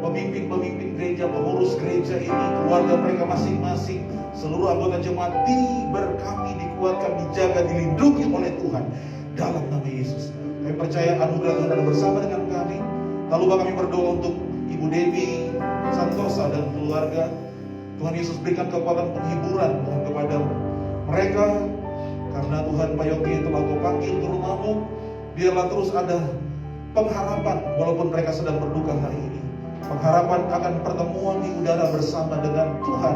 B: pemimpin-pemimpin gereja, pengurus gereja ini, keluarga mereka masing-masing, seluruh anggota jemaat diberkati, dikuatkan, dijaga, dilindungi oleh Tuhan dalam nama Yesus. Kami percaya anugerah Tuhan ada bersama dengan kami. Lalu kami berdoa untuk Ibu Dewi Santosa dan keluarga. Tuhan Yesus berikan kekuatan penghiburan Tuhan kepada mereka. Karena Tuhan Pak Yogi telah Kau panggil ke rumah-Mu, biarlah terus ada pengharapan walaupun mereka sedang berduka hari ini. Pengharapan akan pertemuan di udara bersama dengan Tuhan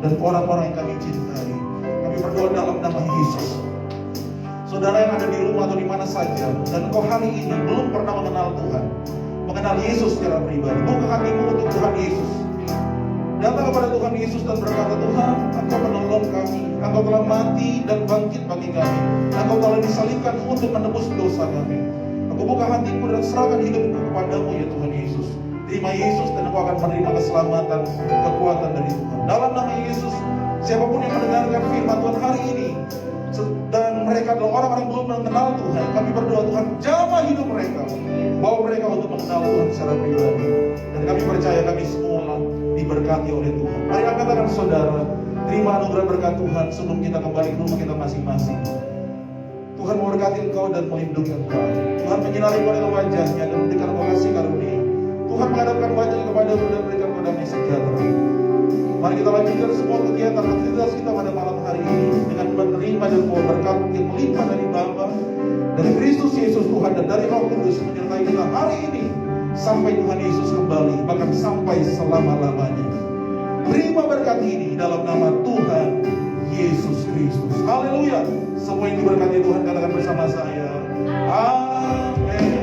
B: dan orang-orang yang kami cintai. Kami berdoa dalam nama Yesus. Saudara yang ada di rumah atau di mana saja, dan kau hari ini belum pernah mengenal Tuhan, mengenal Yesus secara pribadi, buka hatimu untuk Tuhan Yesus. Datang kepada Tuhan Yesus dan berkata, Tuhan, Engkau menolong kami, Engkau telah mati dan bangkit bagi kami, Engkau telah disalibkan untuk menebus dosa kami. Aku buka hatiku dan serahkan hidupku kepadamu ya Tuhan Yesus. Terima Yesus dan Engkau akan menerima keselamatan, kekuatan dari Tuhan. Dalam nama Yesus, siapapun yang mendengarkan firman Tuhan hari ini, dan mereka adalah orang-orang belum mengenal Tuhan, kami berdoa Tuhan, jamah hidup mereka, bawa mereka untuk mengenal Tuhan secara pribadi. Dan kami percaya kami semua diberkati oleh Tuhan. Mari kami katakan saudara, terima anugerah berkat Tuhan sebelum kita kembali ke rumah kita masing-masing. Tuhan memberkati engkau dan melindungi engkau. Tuhan menyinari pada wajahnya dan memberikan engkau kasih karunia. Tuhan menghadapkan wajahnya kepadamu dan memberikan engkau damai sejahtera. Mari kita lanjutkan semua kegiatan aktivitas kita pada malam hari ini dengan menerima dan membawa berkat yang melimpah dari Bapa, dari Kristus Yesus Tuhan, dan dari Roh Kudus menyertai kita hari ini sampai Tuhan Yesus kembali, bahkan sampai selama-lamanya. Terima berkat ini dalam nama Tuhan Yesus Kristus. Haleluya. Semua yang diberkati Tuhan katakan bersama saya, amin.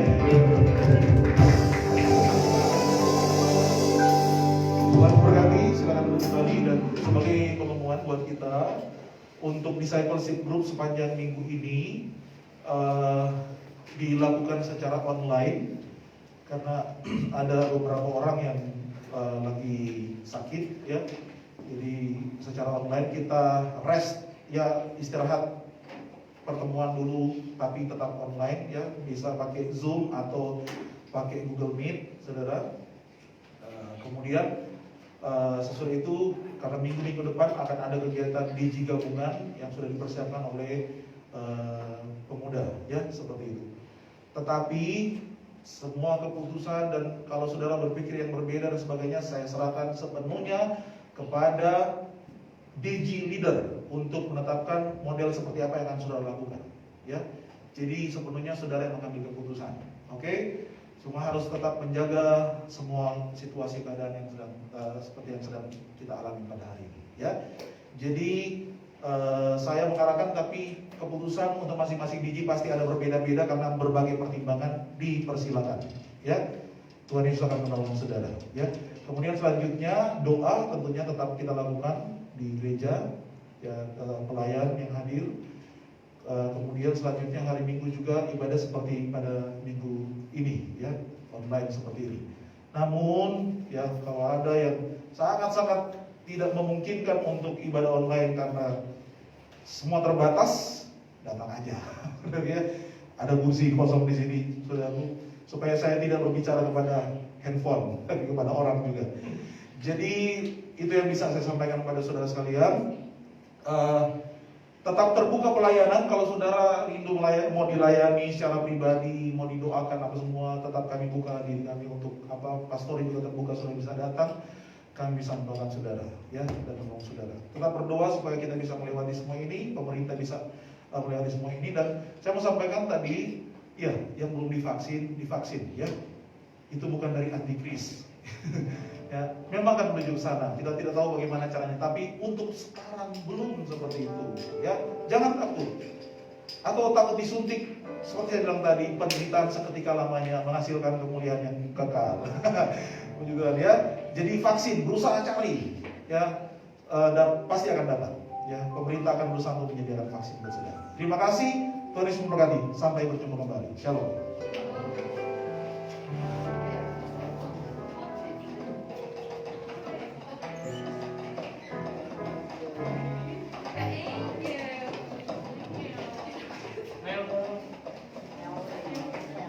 B: Tuhan memberkati. Silakan duduk kembali. Dan sebagai pengumuman buat kita untuk discipleship group sepanjang minggu ini dilakukan secara online. Karena ada beberapa orang yang lagi sakit ya, jadi secara online kita rest ya, istirahat pertemuan dulu, tapi tetap online ya, bisa pakai Zoom atau pakai Google Meet, saudara. Kemudian sesudah itu, karena minggu-minggu depan akan ada kegiatan Digi gabungan yang sudah dipersiapkan oleh pemuda ya, seperti itu. Tetapi semua keputusan dan kalau saudara berpikir yang berbeda dan sebagainya, saya serahkan sepenuhnya kepada DG Leader untuk menetapkan model seperti apa yang akan saudara lakukan ya. Jadi sepenuhnya saudara yang mengambil keputusan. Oke? Semua harus tetap menjaga semua situasi keadaan yang sedang seperti yang sedang kita alami pada hari ini ya. Jadi saya mengarahkan, tapi keputusan untuk masing-masing biji pasti ada berbeda-beda karena berbagai pertimbangan. Dipersilakan ya. Tuhan Yesus akan menolong saudara ya. Kemudian selanjutnya doa tentunya tetap kita lakukan di gereja, ya, pelayan yang hadir. Kemudian selanjutnya hari Minggu juga ibadah seperti pada minggu ini, ya, online seperti ini. Namun ya kalau ada yang sangat-sangat tidak memungkinkan untuk ibadah online karena semua terbatas, datang aja. Ya, ada kursi kosong di sini, saudaraku, supaya saya tidak berbicara kepada handphone, kepada orang juga. Jadi itu yang bisa saya sampaikan kepada saudara sekalian. Tetap terbuka pelayanan. Kalau saudara rindu mau dilayani secara pribadi, mau didoakan apa semua, tetap kami buka diri kami untuk apa. Pastor juga terbuka, saudara bisa datang, kami bisa mendoakan saudara, ya, dan menolong saudara. Tetap berdoa supaya kita bisa melewati semua ini, pemerintah bisa melewati semua ini. Dan saya mau sampaikan tadi, ya, yang belum divaksin, ya, itu bukan dari antikris. Ya, memang akan menuju ke sana. Kita tidak tahu bagaimana caranya, tapi untuk sekarang belum seperti itu. Ya, jangan takut. Atau takut disuntik, seperti saya bilang tadi, penderitaan seketika lamanya menghasilkan kemuliaan yang kekal. Juga ya. Jadi vaksin, berusaha cari, ya, dan pasti akan dapat. Ya, pemerintah akan berusaha untuk menyediakan vaksin buat saudara. Terima kasih, Tuhan Yesus memberkati. Sampai berjumpa kembali. Shalom.